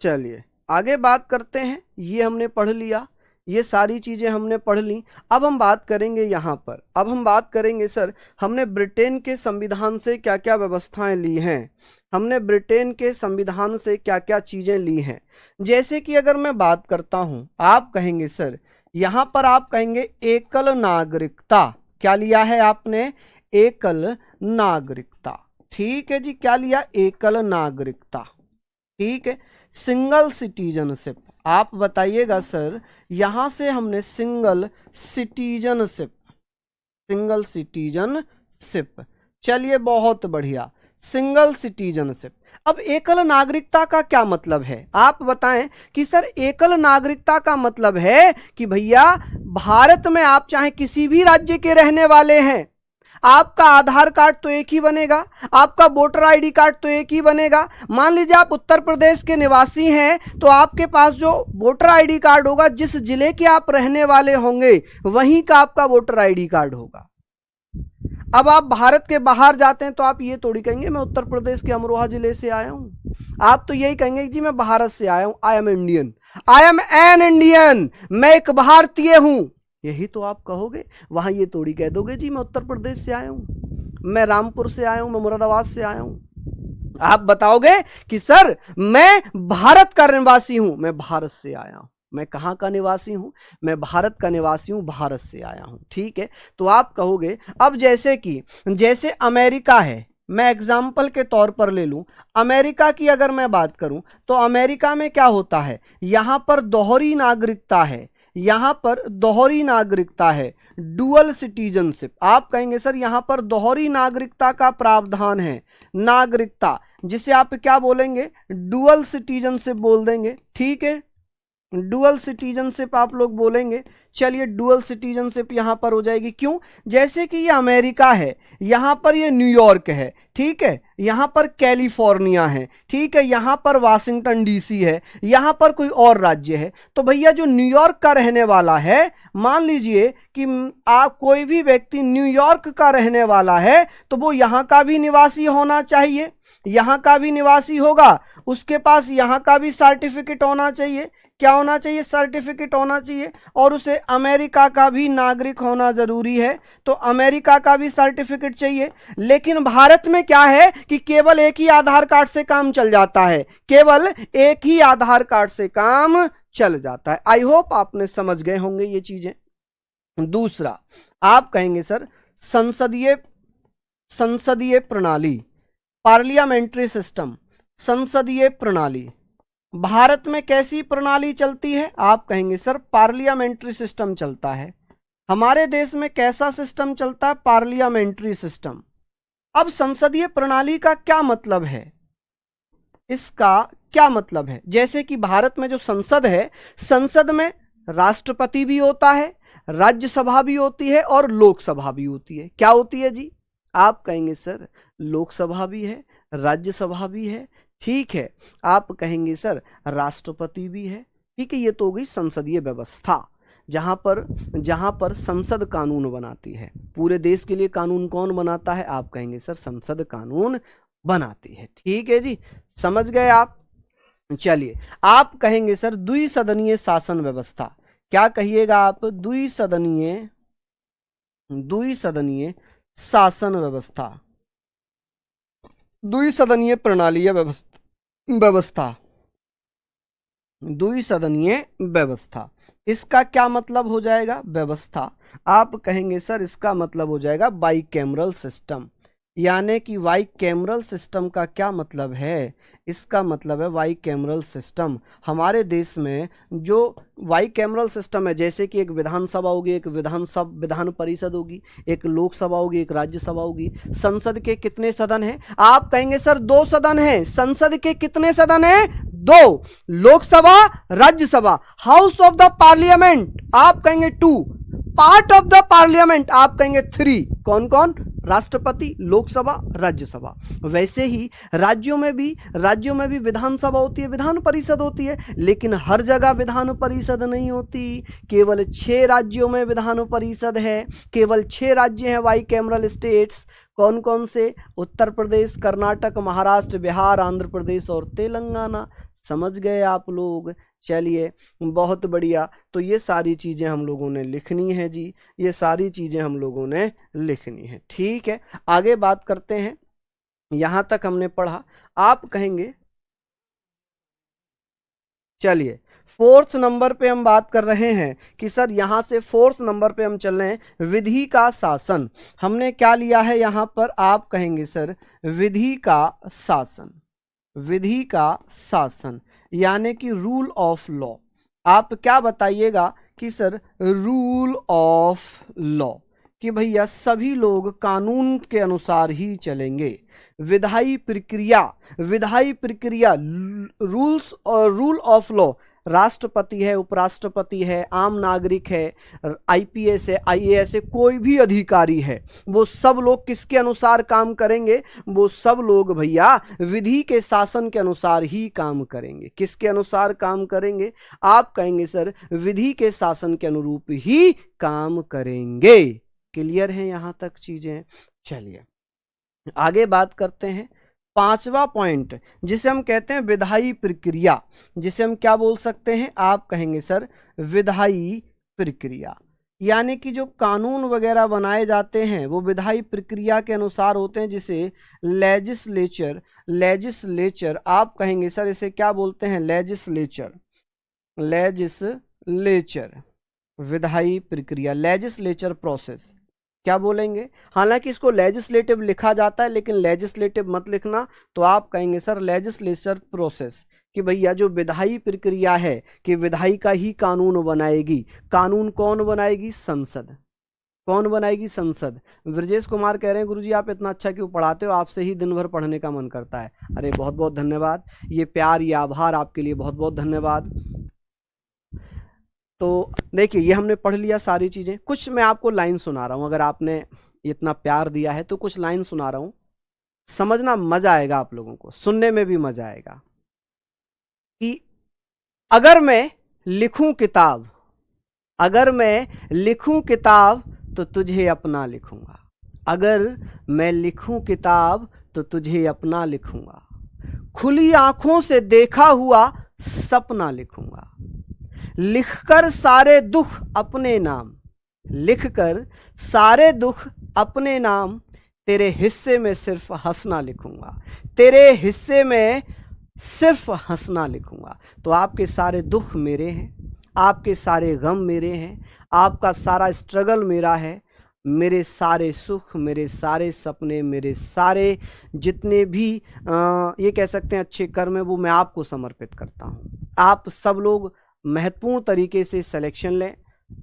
चलिए आगे बात करते हैं, ये हमने पढ़ लिया, ये सारी चीजें हमने पढ़ ली। अब हम बात करेंगे यहां पर, अब हम बात करेंगे सर हमने ब्रिटेन के संविधान से क्या क्या व्यवस्थाएं ली हैं, हमने ब्रिटेन के संविधान से क्या क्या चीजें ली हैं। जैसे कि अगर मैं बात करता हूं, आप कहेंगे सर यहां पर आप कहेंगे एकल नागरिकता। क्या लिया है आपने? एकल नागरिकता। ठीक है जी, क्या लिया? एकल नागरिकता। ठीक है। सिंगल सिटीजनशिप, आप बताइएगा सर यहां से हमने सिंगल सिटीजनशिप, सिंगल सिटीजनशिप, चलिए बहुत बढ़िया, सिंगल सिटीजनशिप। अब एकल नागरिकता का क्या मतलब है? आप बताएं कि सर एकल नागरिकता का मतलब है कि भैया भारत में आप चाहे किसी भी राज्य के रहने वाले हैं, आपका आधार कार्ड तो एक ही बनेगा, आपका वोटर आईडी कार्ड तो एक ही बनेगा। मान लीजिए आप उत्तर प्रदेश के निवासी हैं, तो आपके पास जो वोटर आईडी कार्ड होगा, जिस जिले के आप रहने वाले होंगे वहीं का आपका वोटर आईडी कार्ड होगा। अब आप भारत के बाहर जाते हैं तो आप ये थोड़ी कहेंगे मैं उत्तर प्रदेश के अमरोहा जिले से आया हूं, आप तो यही कहेंगे जी मैं भारत से आया हूं, I am Indian, I am an Indian, मैं एक भारतीय हूं, यही तो आप कहोगे। वहां ये थोड़ी कह दोगे जी मैं उत्तर प्रदेश से आया हूं, मैं रामपुर से आया हूं, मैं मुरादाबाद से आया हूं। आप बताओगे कि सर मैं भारत का निवासी हूं, मैं भारत से आया हूं। मैं कहां का निवासी हूं? मैं भारत का निवासी हूं, भारत से आया हूं। ठीक है, तो आप कहोगे। अब जैसे कि जैसे अमेरिका है, मैं एग्जाम्पल के तौर पर ले लूं, अमेरिका की अगर मैं बात करूं तो अमेरिका में क्या होता है, यहां पर दोहरी नागरिकता है, यहां पर दोहरी नागरिकता है, डुअल सिटीजनशिप। आप कहेंगे सर यहां पर दोहरी नागरिकता का प्रावधान है, नागरिकता जिसे आप क्या बोलेंगे? डुअल सिटीजनशिप बोल देंगे। ठीक है, डुअल सिटीजनशिप आप लोग बोलेंगे। चलिए डुअल सिटीजनशिप यहां पर हो जाएगी। क्यों? जैसे कि ये अमेरिका है, यहां पर ये न्यूयॉर्क है, ठीक है, यहां पर कैलिफोर्निया है, ठीक है, यहां पर वाशिंगटन डीसी है, यहां पर कोई और राज्य है। तो भैया जो न्यूयॉर्क का रहने वाला है, मान लीजिए कि आप कोई भी व्यक्ति न्यूयॉर्क का रहने वाला है, तो वो यहां का भी निवासी होना चाहिए, यहां का भी निवासी होगा, उसके पास यहां का भी सर्टिफिकेट होना चाहिए। क्या होना चाहिए? सर्टिफिकेट होना चाहिए। और उसे अमेरिका का भी नागरिक होना जरूरी है, तो अमेरिका का भी सर्टिफिकेट चाहिए। लेकिन भारत में क्या है कि केवल एक ही आधार कार्ड से काम चल जाता है, केवल एक ही आधार कार्ड से काम चल जाता है। आई होप आपने समझ गए होंगे ये चीजें। दूसरा आप कहेंगे सर संसदीय प्रणाली, पार्लियामेंट्री सिस्टम, संसदीय प्रणाली, भारत में कैसी प्रणाली चलती है? आप कहेंगे सर पार्लियामेंट्री सिस्टम चलता है। हमारे देश में कैसा सिस्टम चलता है? Parliamentary system. अब संसदीय प्रणाली का क्या मतलब है? इसका क्या मतलब है? जैसे कि भारत में जो संसद है, संसद में राष्ट्रपति भी होता है, राज्यसभा भी होती है और लोकसभा भी होती है। क्या होती है जी? आप कहेंगे सर लोकसभा भी है, राज्यसभा भी है, ठीक है। आप कहेंगे सर राष्ट्रपति भी है, ठीक है। ये तो हो गई संसदीय व्यवस्था, जहां पर संसद कानून बनाती है। पूरे देश के लिए कानून कौन बनाता है? आप कहेंगे सर संसद कानून बनाती है, ठीक है जी, समझ गए आप। चलिए, आप कहेंगे सर द्विसदनीय शासन व्यवस्था। क्या कहिएगा आप? द्विसदनीय शासन व्यवस्था, द्विसदनीय प्रणाली व्यवस्था, द्विसदनीय व्यवस्था। इसका क्या मतलब हो जाएगा? व्यवस्था। आप कहेंगे सर इसका मतलब हो जाएगा बाइकैमरल सिस्टम। यानी कि बाइकैमरल सिस्टम का क्या मतलब है? इसका मतलब है बाइकैमरल सिस्टम। हमारे देश में जो बाइकैमरल सिस्टम है, जैसे कि एक विधानसभा होगी, एक विधान परिषद होगी, एक लोकसभा होगी, एक राज्यसभा होगी। संसद के कितने सदन हैं? आप कहेंगे सर 2 सदन हैं। संसद के कितने सदन हैं? 2। Lok Sabha, Rajya Sabha. House of the parliament आप कहेंगे 2। पार्ट ऑफ द पार्लियामेंट आप कहेंगे 3। कौन कौन? राष्ट्रपति, लोकसभा, राज्यसभा। वैसे ही राज्यों में भी विधानसभा होती है, विधान परिषद होती है, लेकिन हर जगह विधान परिषद नहीं होती। केवल 6 राज्यों में विधान परिषद है। केवल 6 राज्य हैं बाइकैमरल स्टेट्स। कौन कौन से? उत्तर प्रदेश, कर्नाटक, महाराष्ट्र, बिहार, आंध्र प्रदेश और तेलंगाना। समझ गए आप लोग? चलिए, बहुत बढ़िया। तो ये सारी चीज़ें हम लोगों ने लिखनी है जी, ये सारी चीज़ें हम लोगों ने लिखनी है, ठीक है। आगे बात करते हैं। यहाँ तक हमने पढ़ा। आप कहेंगे, चलिए 4th नंबर पे हम बात कर रहे हैं कि सर यहाँ से 4th नंबर पे हम चल रहे हैं, विधि का शासन। हमने क्या लिया है यहाँ पर? आप कहेंगे सर विधि का शासन, विधि का शासन यानी कि रूल ऑफ लॉ। आप क्या बताइएगा कि सर रूल ऑफ लॉ, कि भैया सभी लोग कानून के अनुसार ही चलेंगे। विधायी प्रक्रिया रूल्स और रूल ऑफ लॉ, राष्ट्रपति है, उपराष्ट्रपति है, आम नागरिक है, आईपीएस है, आईएएस है, कोई भी अधिकारी है, वो सब लोग किसके अनुसार काम करेंगे? वो सब लोग भैया विधि के शासन के अनुसार ही काम करेंगे। किसके अनुसार काम करेंगे? आप कहेंगे सर विधि के शासन के अनुरूप ही काम करेंगे। क्लियर है यहाँ तक चीजें? चलिए आगे बात करते हैं। 5वां पॉइंट, जिसे हम कहते हैं विधायी प्रक्रिया, जिसे हम क्या बोल सकते हैं? आप कहेंगे सर विधायी प्रक्रिया, यानी कि जो कानून वगैरह बनाए जाते हैं वो विधायी प्रक्रिया के अनुसार होते हैं, जिसे लेजिस्लेचर आप कहेंगे सर इसे क्या बोलते हैं? लेजिस्लेचर विधायी प्रक्रिया, लेजिस्लेचर प्रोसेस क्या बोलेंगे? हालांकि इसको लेजिस्लेटिव लिखा जाता है, लेकिन लेजिस्लेटिव मत लिखना। तो आप कहेंगे सर लेजिस्लेचर प्रोसेस, कि भैया जो विधायी प्रक्रिया है कि विधायिका ही कानून बनाएगी। कानून कौन बनाएगी? संसद। कौन बनाएगी? संसद। ब्रजेश कुमार कह रहे हैं गुरुजी आप इतना अच्छा क्यों पढ़ाते हो, आपसे ही दिन भर पढ़ने का मन करता है। अरे बहुत बहुत धन्यवाद, ये प्यार, ये आभार आपके लिए बहुत बहुत धन्यवाद। तो देखिए ये हमने पढ़ लिया सारी चीज़ें। कुछ मैं आपको लाइन सुना रहा हूँ, अगर आपने इतना प्यार दिया है तो कुछ लाइन सुना रहा हूँ, समझना, मजा आएगा आप लोगों को, सुनने में भी मजा आएगा। कि अगर मैं लिखूं किताब तो तुझे अपना लिखूंगा। अगर मैं लिखूं किताब तो तुझे अपना लिखूंगा। खुली आंखों से देखा हुआ सपना लिखूंगा। लिखकर सारे दुख अपने नाम, तेरे हिस्से में सिर्फ हंसना लिखूंगा। तो आपके सारे दुख मेरे हैं, आपके सारे गम मेरे हैं, आपका सारा स्ट्रगल मेरा है, मेरे सारे सुख, मेरे सारे सपने, मेरे सारे जितने भी ये कह सकते हैं अच्छे कर्म है, वो मैं आपको समर्पित करता हूँ। आप सब लोग महत्वपूर्ण तरीके से सिलेक्शन लें।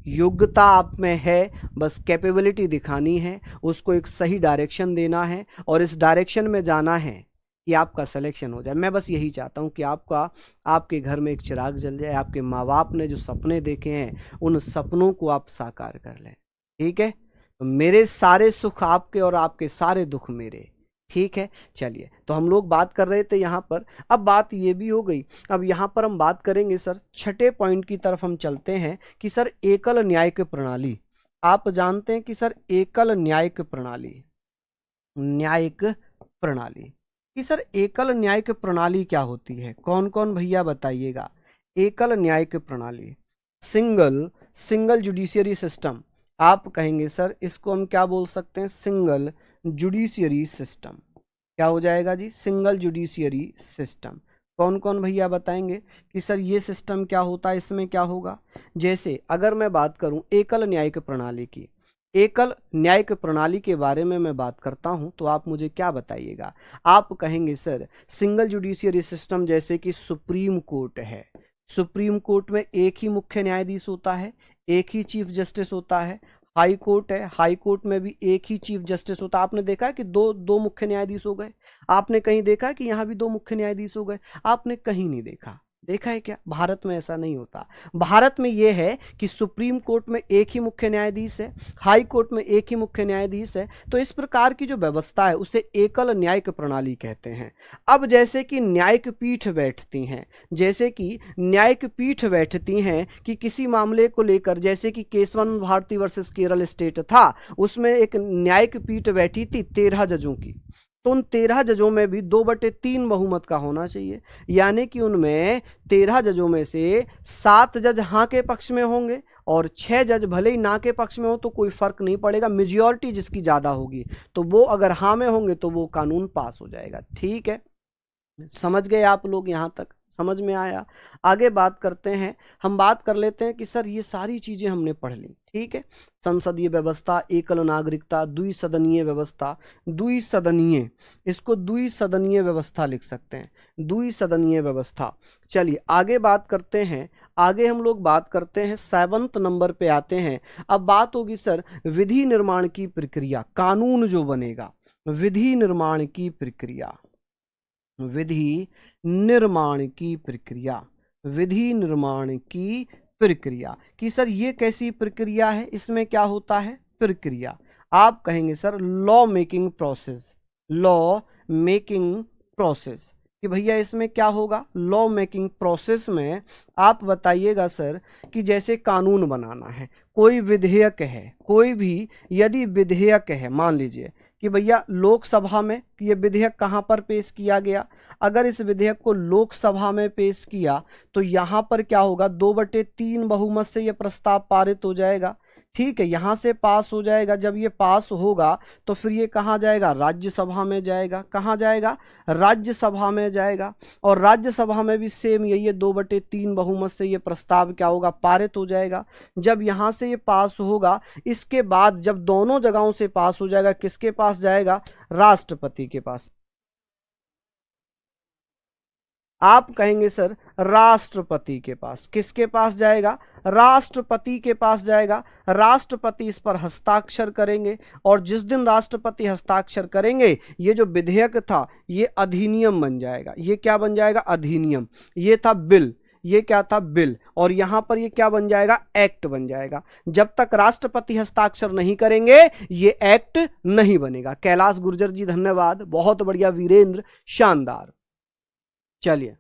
योग्यता आप में है, बस कैपेबिलिटी दिखानी है, उसको एक सही डायरेक्शन देना है और इस डायरेक्शन में जाना है। कि आपका सिलेक्शन हो जाए। मैं बस यही चाहता हूँ कि आपके घर में एक चिराग जल जाए, आपके माँ बाप ने जो सपने देखे हैं उन सपनों को आप साकार कर लें। ठीक है, तो मेरे सारे सुख आपके और आपके सारे दुख मेरे। ठीक है, चलिए, तो हम लोग बात कर रहे थे यहाँ पर, अब बात ये भी हो गई। अब यहाँ पर हम बात करेंगे सर, छठे पॉइंट की तरफ हम चलते हैं कि सर एकल न्यायिक प्रणाली। आप जानते हैं कि सर एकल न्यायिक प्रणाली, न्यायिक प्रणाली कि सर एकल न्यायिक प्रणाली क्या होती है? कौन कौन भैया बताइएगा। एकल न्यायिक प्रणाली, सिंगल जुडिशियरी सिस्टम। आप कहेंगे सर इसको हम क्या बोल सकते हैं? Single judiciary system. क्या हो जाएगा जी? Single judiciary system. कौन कौन भैया बताएंगे कि सर ये सिस्टम क्या होता है, इसमें क्या होगा? जैसे अगर मैं बात करूं एकल न्यायिक प्रणाली की, एकल न्यायिक प्रणाली के बारे में मैं बात करता हूं तो आप मुझे क्या बताइएगा? आप कहेंगे सर सिंगल जुडिशियरी सिस्टम जैसे कि सुप्रीम कोर्ट है, सुप्रीम कोर्ट में एक ही मुख्य न्यायाधीश होता है, एक ही चीफ जस्टिस होता है। हाई कोर्ट है, हाई कोर्ट में भी एक ही चीफ जस्टिस होता है। आपने देखा है कि दो मुख्य न्यायाधीश हो गए? आपने कहीं देखा है कि यहाँ भी दो मुख्य न्यायाधीश हो गए? आपने कहीं नहीं देखा। देखा है क्या? भारत में ऐसा नहीं होता। भारत में यह है कि सुप्रीम कोर्ट में एक ही मुख्य न्यायाधीश है, हाई कोर्ट में एक ही मुख्य न्यायाधीश है। तो इस प्रकार की जो व्यवस्था है उसे एकल न्यायिक प्रणाली कहते हैं। अब जैसे कि न्यायिक पीठ बैठती हैं, जैसे कि न्यायिक पीठ बैठती हैं कि किसी मामले को लेकर, जैसे कि केशवन भारती वर्सेस केरल स्टेट था, उसमें एक न्यायिक पीठ बैठी थी 13 जजों की। तो उन 13 जजों में भी 2/3 बहुमत का होना चाहिए, यानी कि उनमें 13 जजों में से 7 जज हाँ के पक्ष में होंगे और 6 जज भले ही ना के पक्ष में हो तो कोई फर्क नहीं पड़ेगा। मेजॉरिटी जिसकी ज़्यादा होगी तो वो अगर हाँ में होंगे तो वो कानून पास हो जाएगा। ठीक है, समझ गए आप लोग? यहाँ तक समझ में आया? आगे बात करते हैं, हम बात कर लेते हैं कि सर ये सारी चीजें हमने पढ़ ली। ठीक है, संसदीय व्यवस्था, एकल नागरिकता, द्विसदनीय व्यवस्था, द्विसदनीय, इसको द्विसदनीय व्यवस्था लिख सकते हैं, द्विसदनीय व्यवस्था। चलिए आगे बात करते हैं, आगे हम लोग बात करते हैं 7वें नंबर पे आते हैं। अब बात होगी सर विधि निर्माण की प्रक्रिया, कानून जो बनेगा, विधि निर्माण की प्रक्रिया, विधि निर्माण की प्रक्रिया, विधि निर्माण की प्रक्रिया कि सर ये कैसी प्रक्रिया है, इसमें क्या होता है? प्रक्रिया। आप कहेंगे sir law making process, law making process कि भैया इसमें क्या होगा? लॉ मेकिंग प्रोसेस में आप बताइएगा सर कि जैसे कानून बनाना है, कोई विधेयक है, कोई भी यदि विधेयक है, मान लीजिए कि भैया लोकसभा में ये विधेयक कहाँ पर पेश किया गया, अगर इस विधेयक को लोकसभा में पेश किया तो यहाँ पर क्या होगा? 2/3 बहुमत से ये प्रस्ताव पारित हो जाएगा। ठीक है, यहाँ से पास हो जाएगा। जब ये पास होगा तो फिर ये कहाँ जाएगा? राज्यसभा में जाएगा। कहाँ जाएगा? राज्यसभा में जाएगा। और राज्यसभा में भी सेम यही है, 2/3 बहुमत से ये प्रस्ताव क्या होगा? पारित हो जाएगा। जब यहाँ से ये पास होगा, इसके बाद जब दोनों जगहों से पास हो जाएगा, किसके पास जाएगा? राष्ट्रपति के पास। आप कहेंगे सर राष्ट्रपति के पास। किसके पास जाएगा? राष्ट्रपति के पास जाएगा। राष्ट्रपति इस पर हस्ताक्षर करेंगे और जिस दिन राष्ट्रपति हस्ताक्षर करेंगे ये जो विधेयक था ये अधिनियम बन जाएगा। ये क्या बन जाएगा? अधिनियम। ये था बिल, ये क्या था? बिल। और यहां पर ये क्या बन जाएगा? एक्ट बन जाएगा। जब तक राष्ट्रपति हस्ताक्षर नहीं करेंगे ये एक्ट नहीं बनेगा। कैलाश गुर्जर जी धन्यवाद, बहुत बढ़िया वीरेंद्र, शानदार। चलिए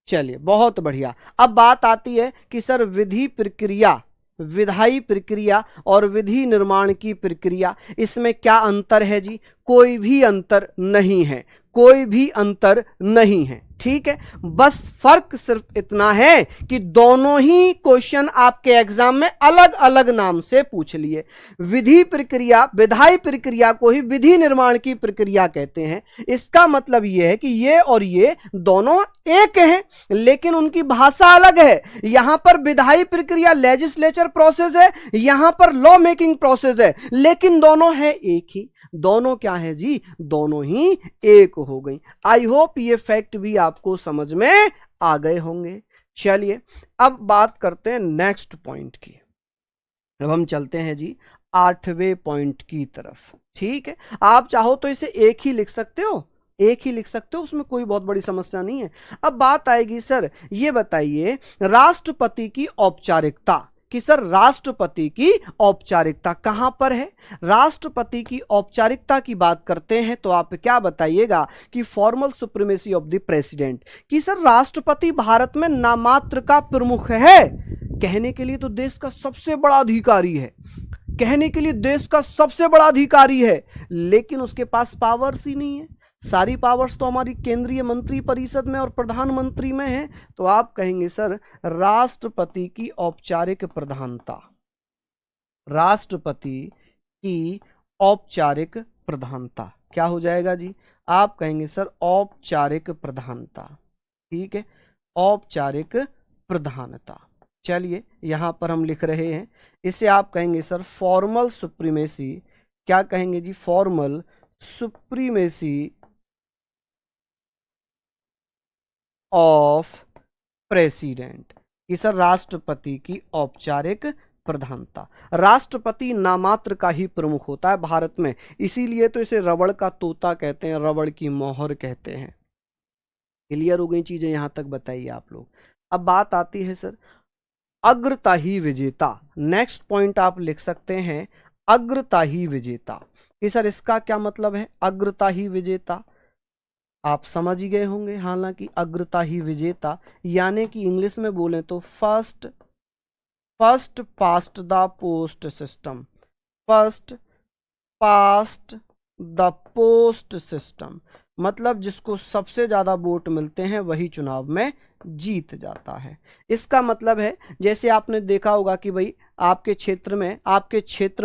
चलिए बहुत बढ़िया। अब बात आती है कि सर विधि प्रक्रिया, विधायी प्रक्रिया और विधि निर्माण की प्रक्रिया, इसमें क्या अंतर है जी? कोई भी अंतर नहीं है, कोई भी अंतर नहीं है। ठीक है, बस फर्क सिर्फ इतना है कि दोनों ही क्वेश्चन आपके एग्जाम में अलग अलग नाम से पूछ लिए। विधि प्रक्रिया, विधायी प्रक्रिया को ही विधि निर्माण की प्रक्रिया कहते हैं। इसका मतलब यह है कि ये और ये दोनों एक हैं लेकिन उनकी भाषा अलग है। यहां पर विधायी प्रक्रिया लेजिस्लेचर प्रोसेस है, यहां पर लॉ मेकिंग प्रोसेस है, लेकिन दोनों है एक ही। दोनों क्या है जी? दोनों ही एक हो गई। आई होप ये फैक्ट भी आपको समझ में आ गए होंगे। चलिए अब बात करते हैं नेक्स्ट पॉइंट की। अब हम चलते हैं जी 8वें पॉइंट की तरफ। ठीक है, आप चाहो तो इसे एक ही लिख सकते हो एक ही लिख सकते हो, उसमें कोई बहुत बड़ी समस्या नहीं है। अब बात आएगी सर, ये बताइए राष्ट्रपति की औपचारिकता, कि सर राष्ट्रपति की औपचारिकता कहां पर है। राष्ट्रपति की औपचारिकता की बात करते हैं तो आप क्या बताइएगा कि formal supremacy of the president, कि सर राष्ट्रपति भारत में नामात्र का प्रमुख है। कहने के लिए तो देश का सबसे बड़ा अधिकारी है, कहने के लिए देश का सबसे बड़ा अधिकारी है, लेकिन उसके पास पावर्स ही नहीं है। सारी पावर्स तो हमारी केंद्रीय मंत्री परिषद में और प्रधानमंत्री में है। तो आप कहेंगे सर राष्ट्रपति की औपचारिक प्रधानता, राष्ट्रपति की औपचारिक प्रधानता क्या हो जाएगा जी, आप कहेंगे सर औपचारिक प्रधानता। ठीक है, औपचारिक प्रधानता। चलिए यहां पर हम लिख रहे हैं, इसे आप कहेंगे सर फॉर्मल सुप्रीमेसी, क्या कहेंगे जी, फॉर्मल सुप्रीमेसी ऑफ प्रेसिडेंट, कि सर राष्ट्रपति की औपचारिक प्रधानता। राष्ट्रपति नामात्र का ही प्रमुख होता है भारत में, इसीलिए तो इसे रबड़ का तोता कहते हैं, रबड़ की मोहर कहते हैं। क्लियर हो गई चीजें यहां तक, बताइए आप लोग। अब बात आती है सर अग्रताही विजेता। नेक्स्ट पॉइंट आप लिख सकते हैं अग्रताही विजेता, कि सर इसका क्या मतलब है। अग्रताही विजेता आप समझ ही गए होंगे, हालांकि अग्रताही विजेता यानी कि इंग्लिश में बोले तो first past the post system, first past the post system, मतलब जिसको सबसे ज्यादा वोट मिलते हैं वही चुनाव में जीत जाता है। इसका मतलब है जैसे आपने देखा होगा कि भाई आपके क्षेत्र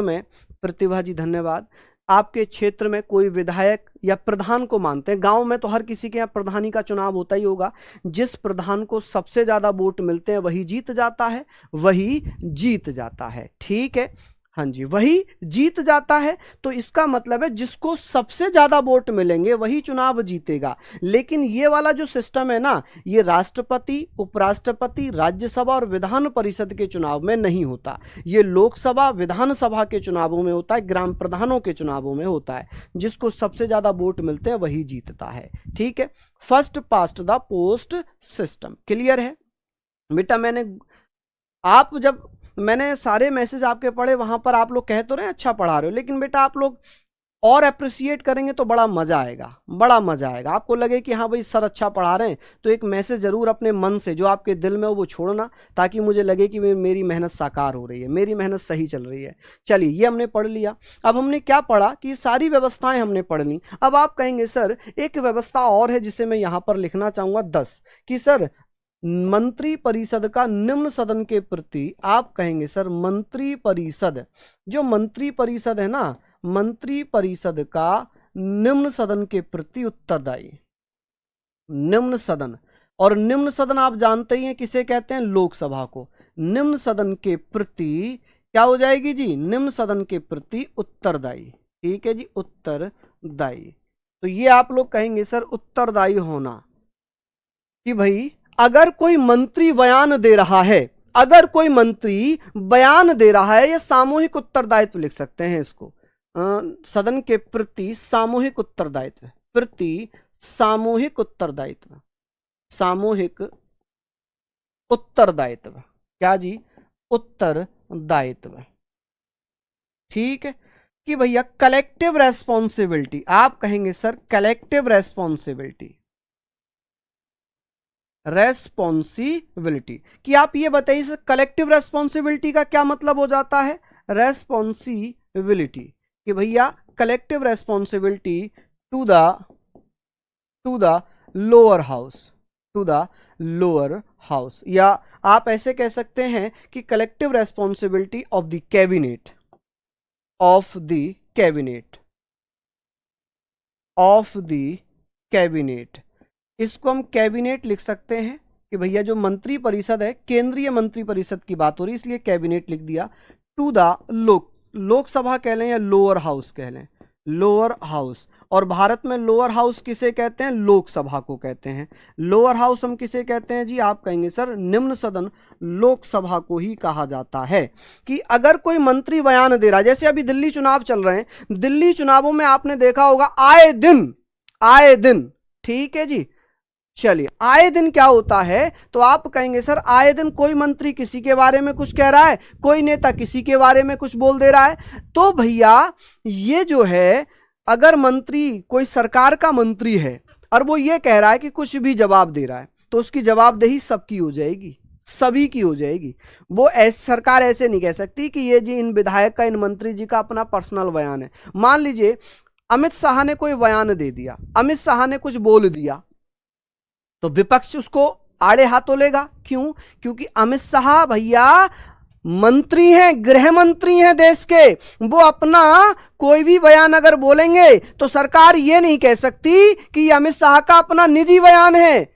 में प्रतिभा जी धन्यवाद, आपके क्षेत्र में कोई विधायक या प्रधान को मानते हैं। गांव में तो हर किसी के यहाँ प्रधानी का चुनाव होता ही होगा, जिस प्रधान को सबसे ज्यादा वोट मिलते हैं वही जीत जाता है, वही जीत जाता है। ठीक है, हाँ जी, वही जीत जाता है। तो इसका मतलब है जिसको सबसे ज्यादा वोट मिलेंगे वही चुनाव जीतेगा। लेकिन ये वाला जो सिस्टम है ना, ये राष्ट्रपति, उपराष्ट्रपति, राज्यसभा और विधान परिषद के चुनाव में नहीं होता। ये लोकसभा, विधानसभा के चुनावों में होता है, ग्राम प्रधानों के चुनावों में होता है। जिसको सबसे ज्यादा वोट मिलते हैं वही जीतता है। ठीक है, first past the post system. Clear है बेटा। मैंने सारे मैसेज आपके पढ़े, वहां पर आप लोग कह तो रहे हैं अच्छा पढ़ा रहे हो, लेकिन बेटा आप लोग और अप्रिशिएट करेंगे तो बड़ा मजा आएगा, बड़ा मजा आएगा। आपको लगे कि हाँ भाई सर अच्छा पढ़ा रहे हैं, तो एक मैसेज जरूर अपने मन से जो आपके दिल में हो वो छोड़ना, ताकि मुझे लगे कि मेरी मेहनत साकार हो रही है, मेरी मेहनत सही चल रही है। चलिए ये हमने पढ़ लिया। अब हमने क्या पढ़ा कि सारी व्यवस्थाएं हमने पढ़ ली। अब आप कहेंगे सर एक व्यवस्था और है जिसे मैं यहां पर लिखना चाहूंगा 10, कि सर मंत्री परिषद का निम्न सदन के प्रति, आप कहेंगे सर मंत्री परिषद, जो मंत्री परिषद है ना, मंत्री परिषद का निम्न सदन के प्रति उत्तरदायी। निम्न सदन, और निम्न सदन आप जानते ही हैं किसे कहते हैं, लोकसभा को। निम्न सदन के प्रति क्या हो जाएगी जी, निम्न सदन के प्रति उत्तरदायी। ठीक है जी, उत्तरदायी। तो ये आप लोग कहेंगे सर उत्तरदायी होना, कि भाई अगर कोई मंत्री बयान दे रहा है, अगर कोई मंत्री बयान दे रहा है, ये सामूहिक उत्तरदायित्व लिख सकते हैं इसको, सदन के प्रति सामूहिक उत्तरदायित्व, प्रति सामूहिक उत्तरदायित्व, सामूहिक उत्तरदायित्व, क्या जी, उत्तरदायित्व। ठीक है, कि भैया कलेक्टिव रेस्पॉन्सिबिलिटी, आप कहेंगे सर कलेक्टिव रेस्पॉन्सिबिलिटी, रेस्पॉन्सिबिलिटी, कि आप ये बताइए सर कलेक्टिव रेस्पॉन्सिबिलिटी का क्या मतलब हो जाता है। रेस्पॉन्सिबिलिटी, कि भैया collective responsibility to the lower house, to the lower house, या आप ऐसे कह सकते हैं कि collective responsibility of the cabinet, of the cabinet, of the cabinet. इसको हम कैबिनेट लिख सकते हैं, कि भैया जो मंत्री परिषद है, केंद्रीय मंत्री परिषद की बात हो रही है, इसलिए कैबिनेट लिख दिया। टू द लोकसभा कह लें या लोअर हाउस कह लें, लोअर हाउस। और भारत में लोअर हाउस किसे कहते हैं, लोकसभा को कहते हैं। लोअर हाउस हम किसे कहते हैं जी, आप कहेंगे सर निम्न सदन, लोकसभा को ही कहा जाता है। कि अगर कोई मंत्री बयान दे रहा है, जैसे अभी दिल्ली चुनाव चल रहे हैं, दिल्ली चुनावों में आपने देखा होगा आए दिन आए दिन, ठीक है जी। चलिए, आए दिन क्या होता है, तो आप कहेंगे सर आए दिन कोई मंत्री किसी के बारे में कुछ कह रहा है, कोई नेता किसी के बारे में कुछ बोल दे रहा है। तो भैया ये जो है, अगर मंत्री कोई सरकार का मंत्री है और वो ये कह रहा है कि कुछ भी जवाब दे रहा है, तो उसकी जवाबदेही सबकी हो जाएगी, सभी की हो जाएगी। वो सरकार ऐसे नहीं कह सकती कि ये जी इन विधायक का, इन मंत्री जी का अपना पर्सनल बयान है। मान लीजिए अमित शाह ने कोई बयान दे दिया, अमित शाह ने कुछ बोल दिया, तो विपक्ष उसको आड़े हाथों लेगा। क्यों? क्योंकि अमित शाह भैया मंत्री हैं, गृह मंत्री हैं देश के। वो अपना कोई भी बयान अगर बोलेंगे तो सरकार ये नहीं कह सकती कि अमित शाह का अपना निजी बयान है,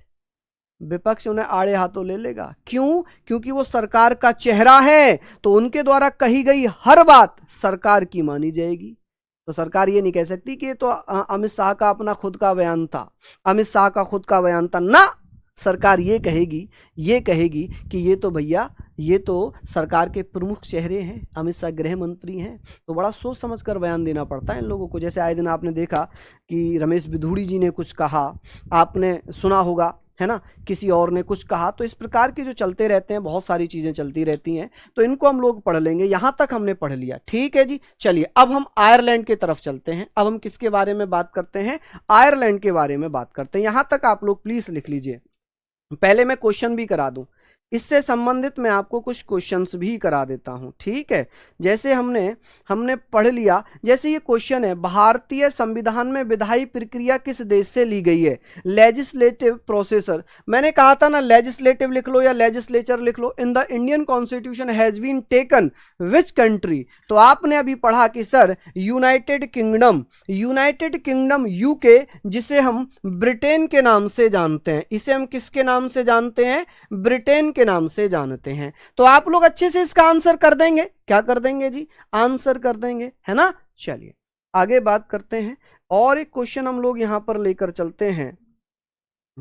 विपक्ष उन्हें आड़े हाथों ले लेगा। क्यों? क्योंकि वो सरकार का चेहरा है, तो उनके द्वारा कही गई हर बात सरकार की मानी जाएगी। तो सरकार ये नहीं कह सकती कि ये तो अमित शाह का अपना खुद का बयान था, अमित शाह का खुद का बयान था ना। सरकार ये कहेगी कि ये तो भैया, ये तो सरकार के प्रमुख चेहरे हैं, अमित शाह गृह मंत्री हैं। तो बड़ा सोच समझकर बयान देना पड़ता है इन लोगों को। जैसे आए दिन आपने देखा कि रमेश बिधूड़ी जी ने कुछ कहा, आपने सुना होगा, है ना, किसी और ने कुछ कहा। तो इस प्रकार के जो चलते रहते हैं, बहुत सारी चीज़ें चलती रहती हैं, तो इनको हम लोग पढ़ लेंगे। यहाँ तक हमने पढ़ लिया, ठीक है जी। चलिए अब हम आयरलैंड की तरफ चलते हैं। अब हम किसके बारे में बात करते हैं? आयरलैंड के बारे में बात करते हैं। यहाँ तक आप लोग प्लीज़ लिख लीजिए। पहले मैं क्वेश्चन भी करा दूं, इससे संबंधित मैं आपको कुछ क्वेश्चंस भी करा देता हूं, ठीक है। जैसे हमने पढ़ लिया, जैसे ये क्वेश्चन है, भारतीय संविधान में विधायी प्रक्रिया किस देश से ली गई है? Legislative processor. मैंने कहा था ना, लेजिस्लेटिव लिख लो या लेजिस्लेचर लिख लो। In the Indian constitution has been taken which country? तो आपने अभी पढ़ा कि सर यूनाइटेड किंगडम यूके, जिसे हम ब्रिटेन के नाम से जानते हैं, इसे हम किसके नाम से जानते हैं? ब्रिटेन के नाम से जानते हैं। तो आप लोग अच्छे से इसका आंसर कर देंगे। क्या कर देंगे जी? आंसर कर देंगे, है ना। चलिए आगे बात करते हैं, और एक क्वेश्चन हम लोग यहां पर लेकर चलते हैं।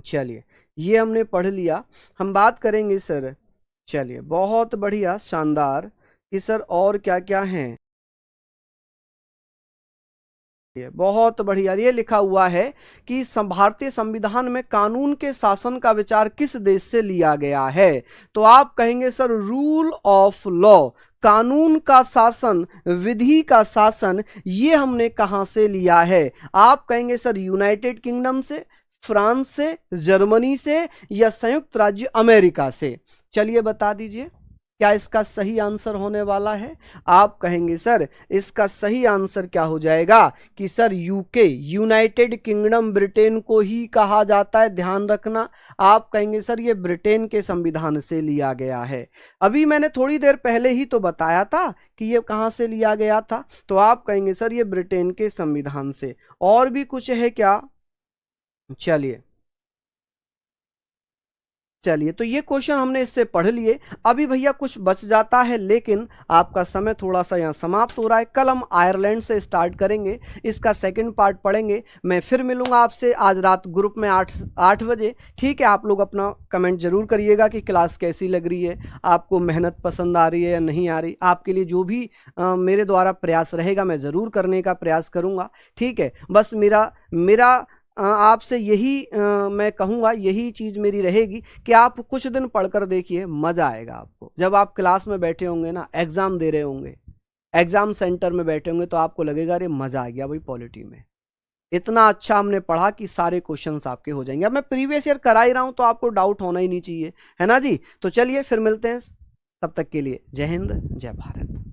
चलिए ये हमने पढ़ लिया, हम बात करेंगे सर। चलिए बहुत बढ़िया, शानदार, कि सर और क्या क्या है। बहुत बढ़िया, ये लिखा हुआ है कि भारतीय संविधान में कानून के शासन का विचार किस देश से लिया गया है? तो आप कहेंगे सर रूल ऑफ लॉ, कानून का शासन, विधि का शासन, ये हमने कहां से लिया है? आप कहेंगे सर यूनाइटेड किंगडम से, फ्रांस से, जर्मनी से, या संयुक्त राज्य अमेरिका से। चलिए बता दीजिए क्या इसका सही आंसर होने वाला है? आप कहेंगे सर इसका सही आंसर क्या हो जाएगा कि sir UK, United kingdom Britain को ही कहा जाता है, ध्यान रखना। आप कहेंगे सर ये ब्रिटेन के संविधान से लिया गया है। अभी मैंने थोड़ी देर पहले ही तो बताया था कि ये कहां से लिया गया था, तो आप कहेंगे सर ये ब्रिटेन के संविधान से। और भी कुछ है क्या? चलिए तो ये क्वेश्चन हमने इससे पढ़ लिए। अभी भैया कुछ बच जाता है, लेकिन आपका समय थोड़ा सा यहाँ समाप्त हो रहा है। कल हम आयरलैंड से स्टार्ट करेंगे, इसका सेकंड पार्ट पढ़ेंगे। मैं फिर मिलूंगा आपसे आज रात ग्रुप में 8 बजे, ठीक है। आप लोग अपना कमेंट जरूर करिएगा कि क्लास कैसी लग रही है, आपको मेहनत पसंद आ रही है या नहीं आ रही। आपके लिए जो भी मेरे द्वारा प्रयास रहेगा मैं ज़रूर करने का प्रयास करूँगा, ठीक है। बस मेरा आपसे यही मैं कहूँगा, यही चीज़ मेरी रहेगी कि आप कुछ दिन पढ़कर देखिए, मज़ा आएगा आपको। जब आप क्लास में बैठे होंगे ना, एग्ज़ाम दे रहे होंगे, एग्ज़ाम सेंटर में बैठे होंगे, तो आपको लगेगा अरे मज़ा आ गया भाई पॉलिटी में, इतना अच्छा हमने पढ़ा कि सारे क्वेश्चंस आपके हो जाएंगे। अब मैं प्रीवियस ईयर करा ही रहा हूँ तो आपको डाउट होना ही नहीं चाहिए, है ना जी। तो चलिए फिर मिलते हैं, तब तक के लिए जय हिंद, जय भारत।